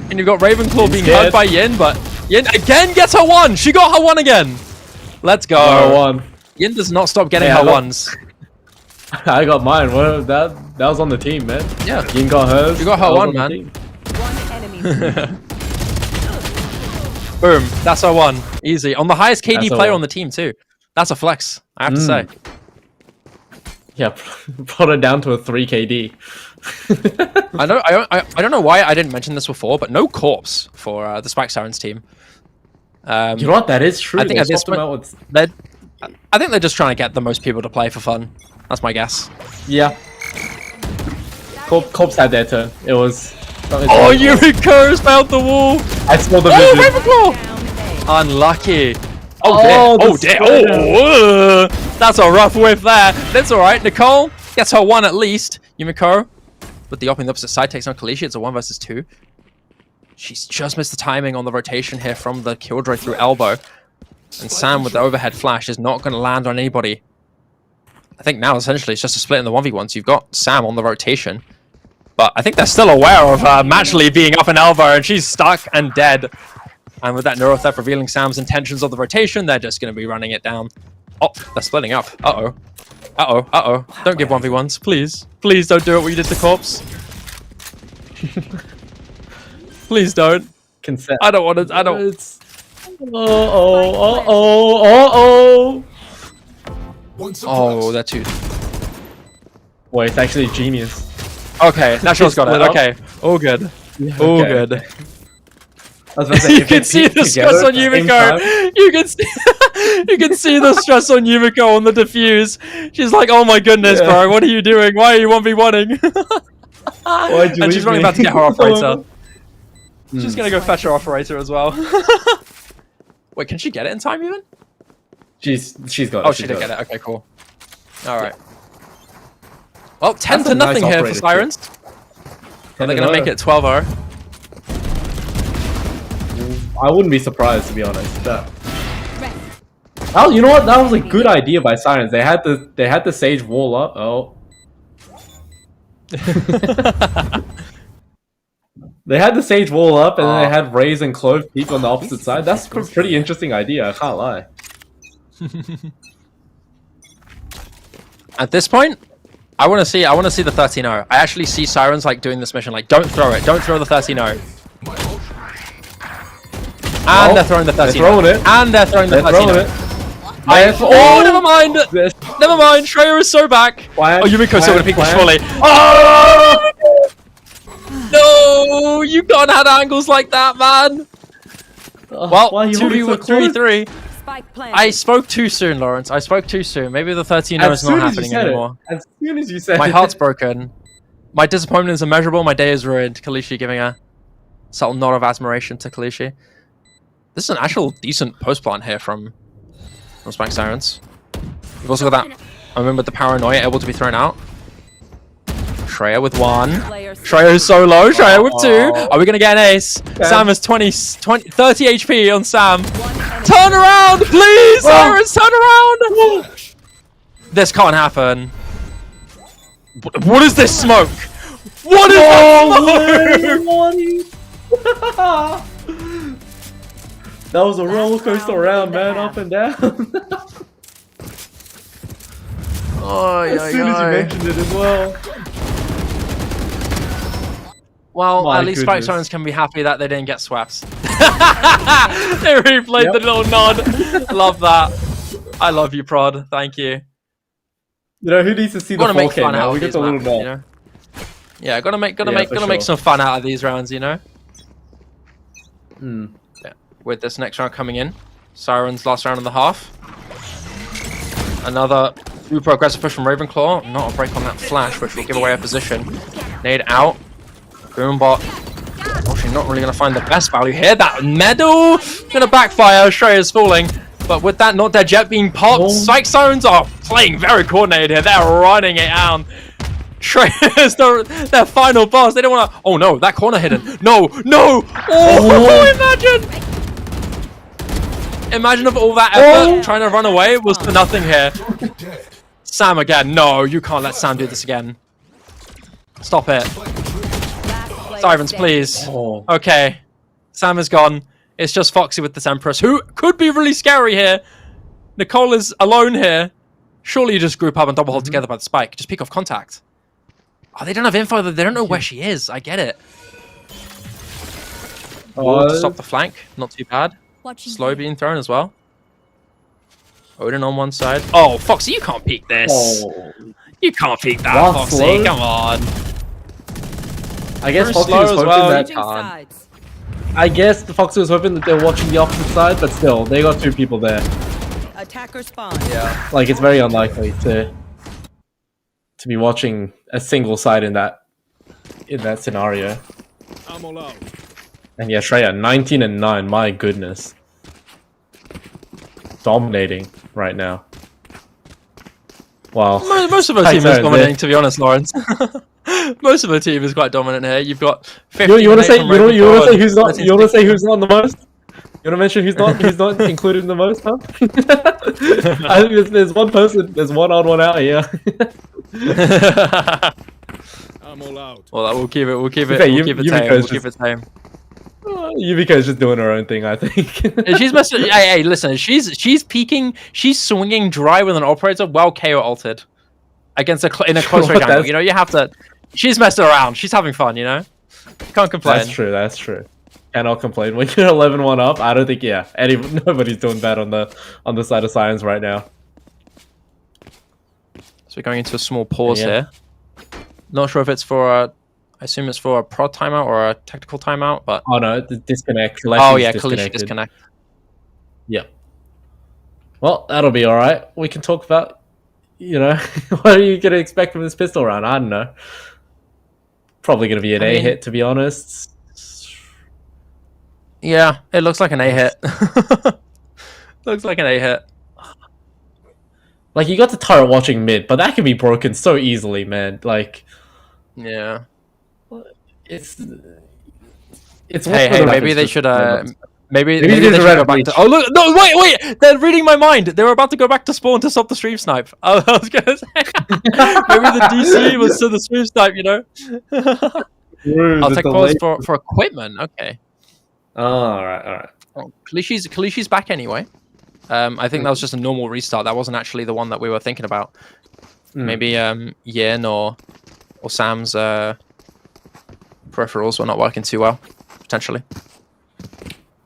and you've got Ravenclaw being scared. hurt by Yin, but Yin again gets her one. She got her one again. Let's go. One. Yin does not stop getting Yeah, her look. ones. I got mine. Well, that was on the team, man. Yeah. Yin got hers. You got her I was one, on the man. team. Boom. That's our one. Easy. On the highest KD That's our player one. on the team, too. That's a flex, I have to say. Yeah, brought it down to a 3 KD. I don't know why I didn't mention this before, but no corpse for the Spike Sirens team. You know what? That is true. I think They at this swapped them point, out with... I think they're just trying to get the most people to play for fun. That's my guess. Yeah. Corpse had their turn. It was... Oh, Yumiko's found the wall! I saw the Oh, vision. Ravenclaw! Unlucky. Oh, Oh, the dear. spider. Oh, that's a rough whiff there. That's alright. Nicole gets her one at least. Yumiko, with the op in the opposite side, takes on Kalishi. It's a 1 versus 2. She's just missed the timing on the rotation here from the Killjoy through elbow. And Sam with the overhead flash is not going to land on anybody. I think now essentially it's just a split in the 1v1. So you've got Sam on the rotation. But I think they're still aware of Matchley being up in elbow and she's stuck and dead. And with that Neuro Theft revealing Sam's intentions of the rotation, they're just going to be running it down. Oh, they're splitting up. Uh-oh. Uh-oh. Uh-oh. Don't give 1v1s, please. Please don't do it what you did to Corpse. Please don't. Consent. I don't want to. I don't. Oh, they're too. Boy, it's actually genius. Okay, National's got it. Split up. Okay, all good. All Okay. good. I was about to say, You if can they see peek the together stress at on the same Yumiko. time- You can see. You can see the stress on Yumiko on the diffuse. She's like, "Oh my goodness, Yeah. bro, what are you doing? Why are you 1v1ing?" Why'd you And she's leave running me? about to get her operator. She's gonna go fetch her operator as well. Wait, can she get it in time even? She's got it. Oh, she did get it. Okay, cool. All right. Well, 10 That's to a nice nothing here for operator, too. Sirens. Are they gonna make it 12-0? I wouldn't be surprised, to be honest. Oh, you know what? That was a good idea by Sirens. They had the Sage wall up. Oh. They had the Sage wall up, and then they had Raze and Clove peek on the opposite side. That's a pretty interesting idea, I can't lie. At this point, I want to see the 13-0. I actually see Sirens like doing this mission. Like, don't throw it. Don't throw the 13-0. And they're throwing the 13-0. They're throwing it. And they're throwing the They're throwing 13-0. it. Oh, never mind. Never mind. Shreya is so back. Plan, Oh, Yumiko's still gonna peek this plan. fully. Oh! No, you can't have angles like that, man. Well, why are you holding so 2v3. Spike planted. I spoke too soon, Lawrence. I spoke too soon. Maybe the 13-0 is not happening anymore. As soon as you said My it. heart's broken. My disappointment is immeasurable. My day is ruined. Kalishi giving a subtle nod of admiration to Kalishi. This is an actual decent post plant here from Spike Sirens. You've also got that moment with the paranoia able to be thrown out. Shreya with 1. Shreya is so low. Shreya with 2. Are we going to get an ace? Sam has 30 HP on Sam. Turn around, please! Sirens, turn around! This can't happen. What is this smoke? What is that smoke? That was a roller coaster round, man, up and down. As soon as you mentioned it as well. Well, My at least Spike goodness. Sirens can be happy that they didn't get swaps. They replayed the little nod. Love that. I love you, Prod. Thank you. You know, who needs to see the Gotta make 4K fun now? out We of get these the little maps, nod. you know? Yeah, gotta make sure. some fun out of these rounds, you know? Hmm. Yeah. With this next round coming in, Sirens last round and a half. Another super aggressive push from Ravenclaw. Not a break on that flash, which will give away a position. Nade out. Boombot. Actually, not really gonna find the best value here. That medal gonna backfire. Shreya's falling. But with that not dead jet being popped, Spike Sirens are playing very coordinated here. They're running it down. Shreya's their final boss. They don't want to. Oh no, that corner hidden. No, no. Oh, imagine. Imagine if all that effort trying to run away was for nothing here. Sam again. No, you can't let Sam do this again. Stop it. Sirens, please. Okay. Sam is gone. It's just Foxy with this Empress, who could be really scary here. Nicole is alone here. Surely you just group up and double hold together by the spike. Just pick off contact. Oh, they don't have info. They don't know where she is. I get it. Wall to stop the flank. Not too bad. Slow being thrown as well. Odin on one side. Oh, Foxy, you can't peek this. You can't peek that, Foxy. Slow? Come on. I guess Very Foxy slow was as hoping well. that. I guess the Foxy was hoping that they were watching the opposite side, but still, they got 2 people there. Attacker spawn. Yeah. Like, it's very unlikely to be watching a single side in that scenario. I'm all out. And yeah, Shreya, 19 and 9. My goodness, dominating right now. Wow. Most of our team is dominating, to be honest, Lawrence. Most of the team is quite dominant here. You've got 50. You want to say who's not? You want to say who's not the most? You want to mention who's not included in the most? Huh? I think there's one person. There's one on, one out here. I'm all out. Well, we'll keep it. We'll keep it. Okay, We'll keep it tame. We'll keep it tame. Yumiko's just doing her own thing, I think. She's messing. Hey, listen. She's peeking. She's swinging dry with an operator while KO ulted against in a close range angle. You know, you have to. She's messing around. She's having fun. You know, can't complain. That's true. That's true. Cannot complain. When you're 11-1 up, I don't think nobody's doing bad on the side of Sirens right now. So we're going into a small pause here. Not sure if it's for I assume it's for a prod timeout or a tactical timeout, but Oh no, the disconnect. oh yeah, Kalishi disconnect. Yep. Well, that'll be all right. We can talk about, what are you gonna expect from this pistol round? I don't know. Probably gonna be an A hit, to be honest. Yeah, it looks like an A hit. Looks like an A hit. Like, you got the turret watching mid, but that can be broken so easily, man. Like, Yeah. it's Hey, maybe they should maybe they there's should a red go back breach. to. Oh look, no, wait! They're reading my mind. They were about to go back to spawn to stop the stream snipe. I was gonna say maybe the DC was to the stream snipe. You know. I'll take pause for equipment. Okay. Oh, all right. Oh, Kalishi's back anyway. I think that was just a normal restart. That wasn't actually the one that we were thinking about. Maybe Yin or Sam's peripherals were not working too well, potentially.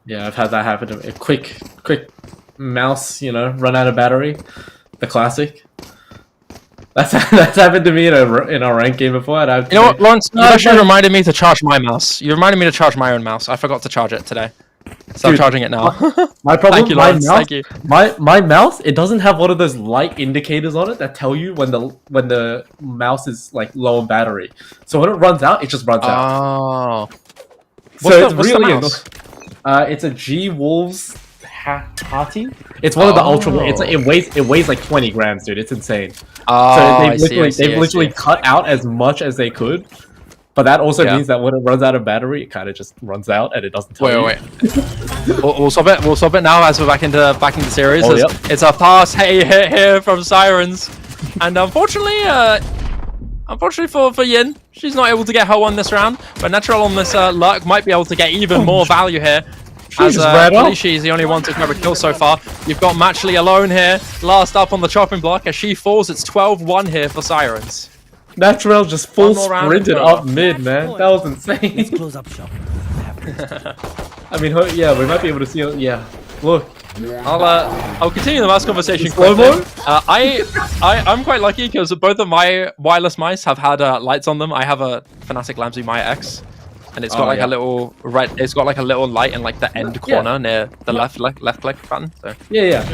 Yeah, I've had that happen. A quick mouse, run out of battery. The classic. That's happened to me in a ranked game before. And you know what, Lawrence? You actually reminded me to charge my mouse. You reminded me to charge my own mouse. I forgot to charge it today. So I'm charging it now. My problem, Thank you, Lawrence. Thank you. My mouse, it doesn't have one of those light indicators on it that tell you when the mouse is like low on battery. So when it runs out, it just runs out. Oh. So What's the mouse? It's a G Wolves Hati. It's one of the ultra. It weighs like 20 grams, dude. It's insane. Oh, so they've literally cut out as much as they could. But that also means that when it runs out of battery, it kind of just runs out and it doesn't tell you. Wait. We'll stop it. We'll stop it now as we're back into the series. Oh, yep. It's a pass hit here from Sirens, and unfortunately for Yin, she's not able to get her one this round. But Natural on this luck might be able to get even more value here. As she's the only one to grab a kill so far. You've got Matchley alone here, last up on the chopping block. As she falls, it's 12-1 here for Sirens. Natural just full sprinted up mid, man. That was insane. Close up shop. I mean, yeah, we might be able to see. Yeah, look. I'll continue the mouse conversation Slow-mo? quickly. I'm quite lucky because both of my wireless mice have had lights on them. I have a Fnatic Lamsey Maya X, and it's got a little red. It's got like a little light in like the end corner near the left click button. So. Yeah.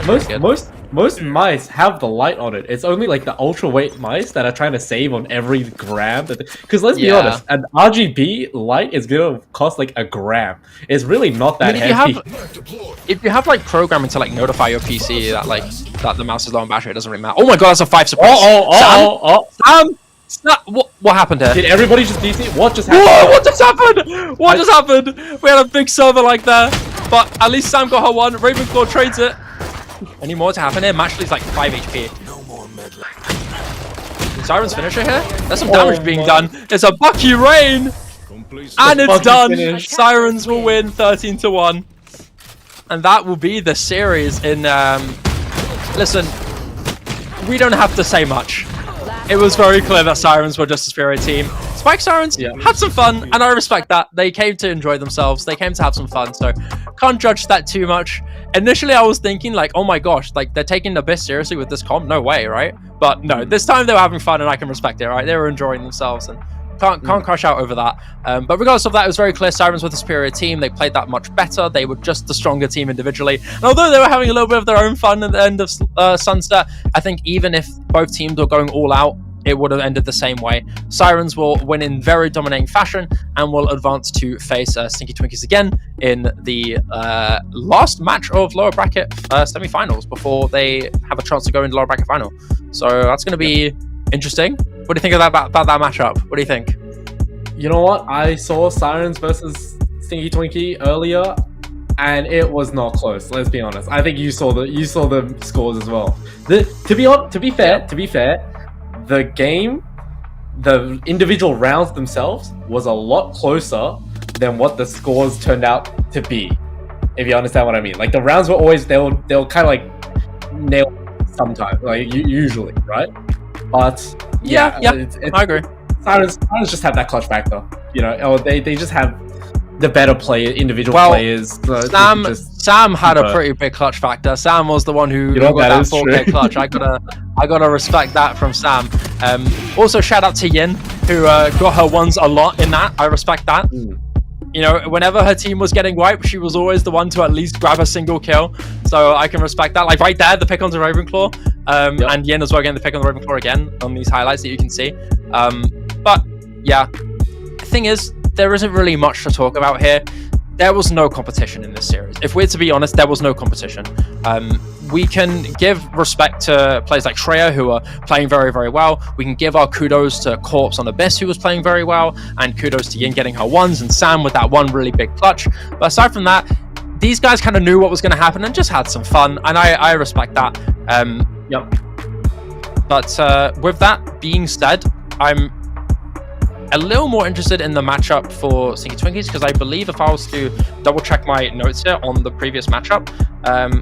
Most mice have the light on it. It's only like the ultra weight mice that are trying to save on every gram. Because let's be honest, an RGB light is gonna cost like a gram. It's really not that heavy. If you have like programming to like notify your PC that the mouse is low on battery, it doesn't really matter. Oh my god, that's a 5 surprise. Sam! What happened here? Did everybody just DC? What just happened? Whoa, what just happened? What just happened? We had a big server like there. But at least Sam got her one. Ravenclaw trades it. Any more to happen here? Matchley's like 5 HP. No more meddling. Sirens finisher here? There's some damage being done. It's a Bucky Rain! And it's done! Sirens will win 13-1. And that will be the series in... Listen, we don't have to say much. It was very clear that Sirens were just a superior team. Spike Sirens had some fun, and I respect that. They came to enjoy themselves. They came to have some fun, so can't judge that too much. Initially, I was thinking, like, oh my gosh, like, they're taking Abyss seriously with this comp? No way, right? But no, this time they were having fun, and I can respect it, right? They were enjoying themselves, and can't crush out over that. But regardless of that, it was very clear Sirens were the superior team. They played that much better. They were just the stronger team individually. And although they were having a little bit of their own fun at the end of Sunset, I think even if both teams were going all out, it would have ended the same way. Sirens will win in very dominating fashion and will advance to face Stinky Twinkies again in the last match of lower bracket semi-finals before they have a chance to go into lower bracket final. So that's going to be interesting. What do you think of about that matchup? What do you think? You know what? I saw Sirens versus Stinky Twinkie earlier, and it was not close. Let's be honest. I think you saw the scores as well. To be fair. The game, the individual rounds themselves was a lot closer than what the scores turned out to be. If you understand what I mean, like the rounds were always they'll kind of like nail sometimes, like usually, right? But yeah, I agree. Sirens just have that clutch factor, or they just have the better individual players. Sam had a pretty big clutch factor. Sam was the one who got that 4K clutch. I gotta respect that from Sam. Also, shout out to Yin, who got her ones a lot in that. I respect that. Whenever her team was getting wiped, she was always the one to at least grab a single kill. So I can respect that. Like right there, the pick onto Ravenclaw, and Yin as well getting the pick on the Ravenclaw again on these highlights that you can see. But yeah, the thing is, there isn't really much to talk about here. There was no competition in this series. If we're to be honest, there was no competition. We can give respect to players like Shreya, who are playing very, very well. We can give our kudos to Corpse on Abyss, who was playing very well, and kudos to Yin getting her ones, and Sam with that one really big clutch. But aside from that, these guys kind of knew what was going to happen and just had some fun, and I respect that. But with that being said, I'm a little more interested in the matchup for Stinky Twinkies, because I believe if I was to double check my notes here on the previous matchup,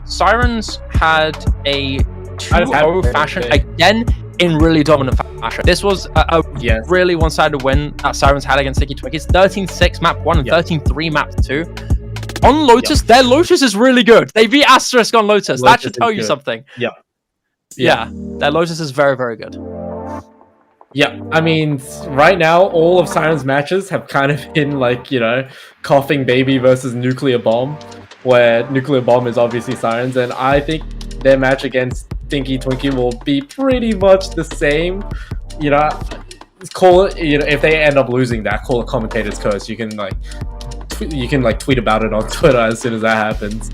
Sirens had a 2-0 fashion again in really dominant fashion. This was a really one-sided win that Sirens had against Stinky Twinkies. 13-6 map 1 and 13-3 map 2. On Lotus, their Lotus is really good. They beat Asterisk on Lotus. That should tell you good. something. Yeah. Their Lotus is very, very good. Yeah, I mean, right now, all of Siren's matches have kind of been like, you know, Coughing Baby versus Nuclear Bomb, where Nuclear Bomb is obviously Sirens, and I think their match against Tinky Twinkie will be pretty much the same. You know, call it, you know, if they end up losing that, call it commentator's curse. You can like tweet about it on Twitter as soon as that happens.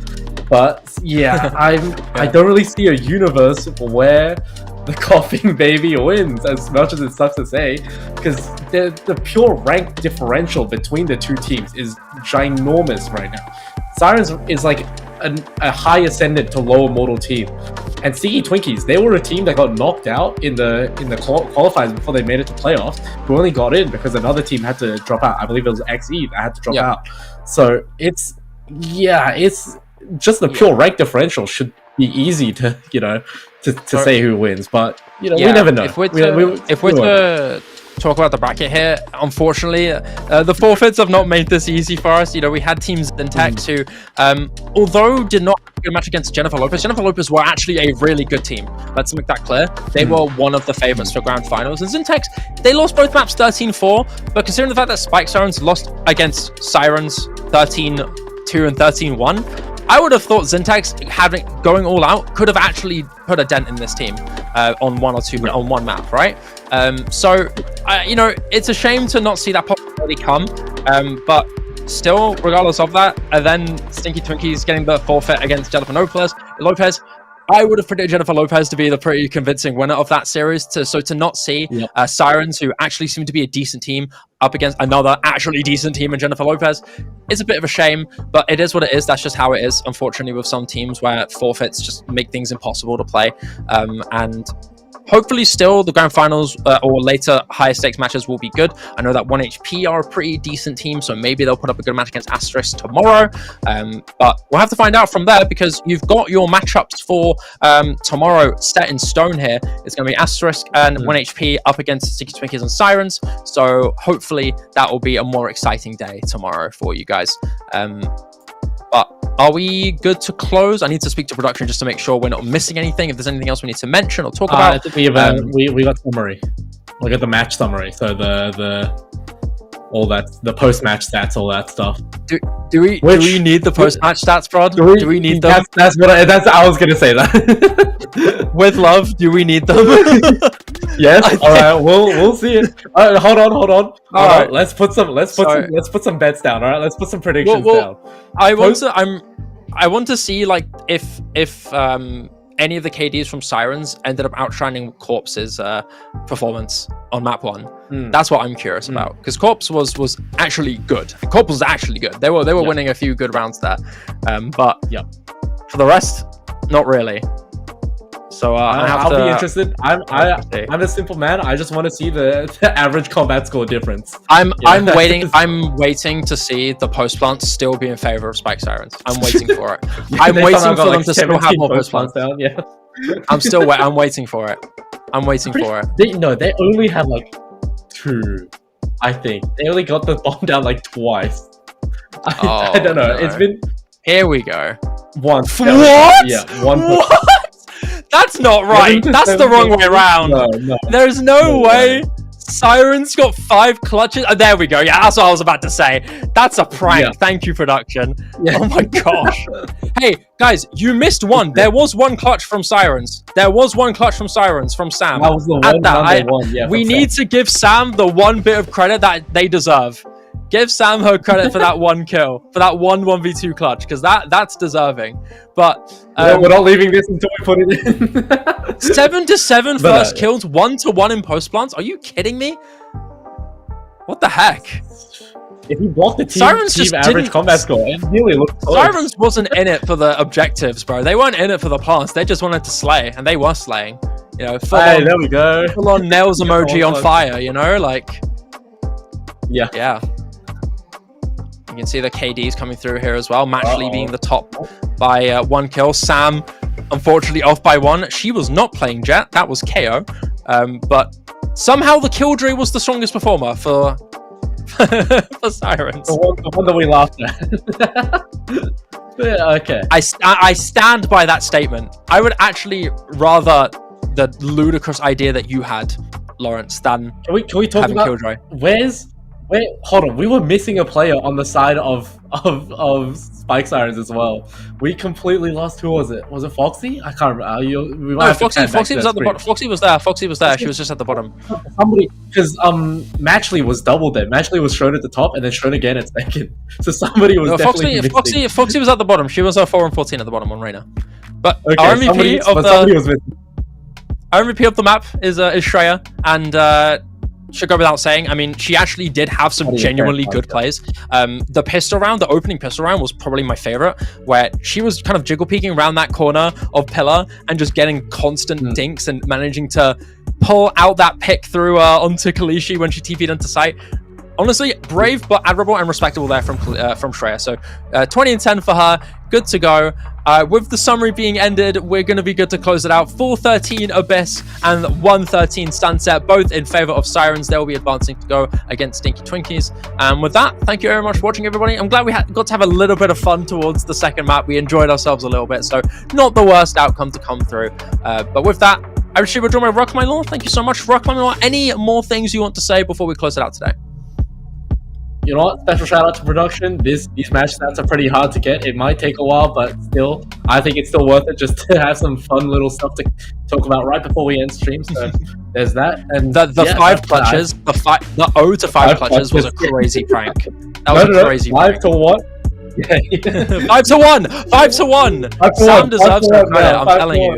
But yeah, I don't really see a universe where the Coughing Baby wins, as much as it sucks to say, because the pure rank differential between the two teams is ginormous right now. Sirens is like a high ascendant to lower mortal team, and Sticky Twinkies, they were a team that got knocked out in the qualifiers before they made it to playoffs, who only got in because another team had to drop out. I believe it was XE that had to drop out. So it's just the pure rank differential should be easy to, you know, to say who wins, but you know, we never know. If we're to talk about the bracket here, unfortunately, the forfeits have not made this easy for us. You know, we had teams in Tex who, although did not have a good match against Jennifer Lopez were actually a really good team. Let's make that clear. They were one of the favorites for grand finals. And Zintex, they lost both maps 13-4, but considering the fact that Spike Sirens lost against Sirens 13-2 and 13-1, I would have thought Zintex, going all out, could have actually put a dent in this team on one or two on one map, right? You know, it's a shame to not see that possibility come, but still, regardless of that, then Stinky Twinkies getting the forfeit against Jennifer Lopez. I would have predicted Jennifer Lopez to be the pretty convincing winner of that series. To not see Sirens, who actually seem to be a decent team, up against another actually decent team in Jennifer Lopez, is a bit of a shame, but it is what it is. That's just how it is, unfortunately, with some teams where forfeits just make things impossible to play. And hopefully still the grand finals or later higher stakes matches will be good. I know that 1HP are a pretty decent team, so maybe they'll put up a good match against Asterisk tomorrow. But we'll have to find out from there, because you've got your matchups for tomorrow set in stone here. It's going to be Asterisk and 1HP up against Sticky Twinkies and Sirens. So hopefully that will be a more exciting day tomorrow for you guys. But are we good to close? I need to speak to production just to make sure we're not missing anything. If there's anything else we need to mention or talk about. I think we got summary. We got the match summary. So all that, the post-match stats, all that stuff. Do we need the post-match stats, Prod? Do we need them? That's I was gonna say that. With love, do we need them? Yes. All right. We'll see it. Hold on. All right. Let's put some bets down. All right. Let's put some predictions down. I want to see like if any of the KDs from Sirens ended up outshining Corpse's performance on map 1. That's what I'm curious about, because Corpse was actually good. Corpse was actually good. They were winning a few good rounds there, but for the rest, not really. So I'll be interested. I'm a simple man. I just want to see the average combat score difference. I'm waiting to see the post plants still be in favor of Spike Sirens. I'm waiting for it. I'm waiting for them to still have more post plants down. Yeah. I'm waiting for it. They only have like 2. I think they only got the bomb down like twice. I don't know. No. It's been. Here we go. Once. What? Yeah. One. What? That's not right. That's the wrong way around. No. There's no way. Sirens got 5 clutches. Oh, there we go. Yeah, that's what I was about to say. That's a prank. Yeah. Thank you, production. Yeah. Oh my gosh. Hey, guys, you missed one. There was one clutch from Sirens. From Sam. That was the one. Yeah, we need to give Sam the one bit of credit that they deserve. Give Sam her credit for that one kill, for that 1v2 clutch, because that's deserving. But we're not leaving this until we put it in. 7-7 first kills, 1-1 in post plants. Are you kidding me? What the heck? If you block the team average combat score, it really looks close. Sirens wasn't in it for the objectives, bro. They weren't in it for the plants. They just wanted to slay, and they were slaying. You know, there we go. Full on nails emoji on fire. You know, like. Yeah. You can see the KDs coming through here as well. Matchley being the top by 1 kill. Sam, unfortunately, off by 1. She was not playing Jet. That was KO. But somehow the Killjoy was the strongest performer for for Sirens. The one that we laughed at. Yeah, okay. I stand by that statement. I would actually rather the ludicrous idea that you had, Lawrence, than Can we talk having about Killjoy. hold on, we were missing a player on the side of Spike Sirens as well. We completely lost. Who was it? Was it Foxy? I can't remember. We might No, have to Foxy pan back was to at that the bottom. Foxy was there. Foxy was there. She was just at the bottom. Somebody, because Matchley was doubled there. Matchley was shown at the top and then shown again at second. So somebody was No, definitely missing. Foxy was at the bottom. She was 4 and 14 at the bottom on Reyna. But Okay, our MVP somebody was missing. Our MVP of the map is Shreya, and should go without saying. I mean, she actually did have some genuinely good plays. The pistol round, the opening pistol round, was probably my favorite, where she was kind of jiggle peeking around that corner of pillar and just getting constant dinks and managing to pull out that pick through onto Kalishi when she TP'd into sight. Honestly, brave but admirable and respectable there from Shreya. So 20 and 10 for her. Good to go. With the summary being ended, we're going to be good to close it out. 4-13 Abyss and 1-13 Sunset, both in favor of Sirens. They will be advancing to go against Stinky Twinkies. And with that, thank you very much for watching, everybody. I'm glad we got to have a little bit of fun towards the second map. We enjoyed ourselves a little bit, so not the worst outcome to come through. But with that, I wish you would join my Rock My Law. Thank you so much, Rock My Law. Any more things you want to say before we close it out today? You know what? Special shout out to production. These match stats are pretty hard to get. It might take a while, but still, I think it's still worth it just to have some fun little stuff to talk about right before we end stream. So there's that. And the 5 clutches, the 0 to 5 clutches was a crazy prank. That was a crazy 5 to 1. Yeah. 5 to 1. 5 to 1. Sam deserves some credit. I'm telling you.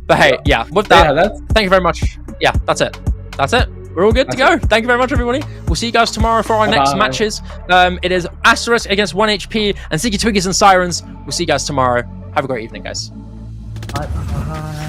But hey, yeah. With that, thank you very much. Yeah, that's it. That's it. We're all good to go. Thank you very much, everybody. We'll see you guys tomorrow for our next matches. It is Asterisk against 1 HP and Sticky Twiggies and Sirens. We'll see you guys tomorrow. Have a great evening, guys. Bye.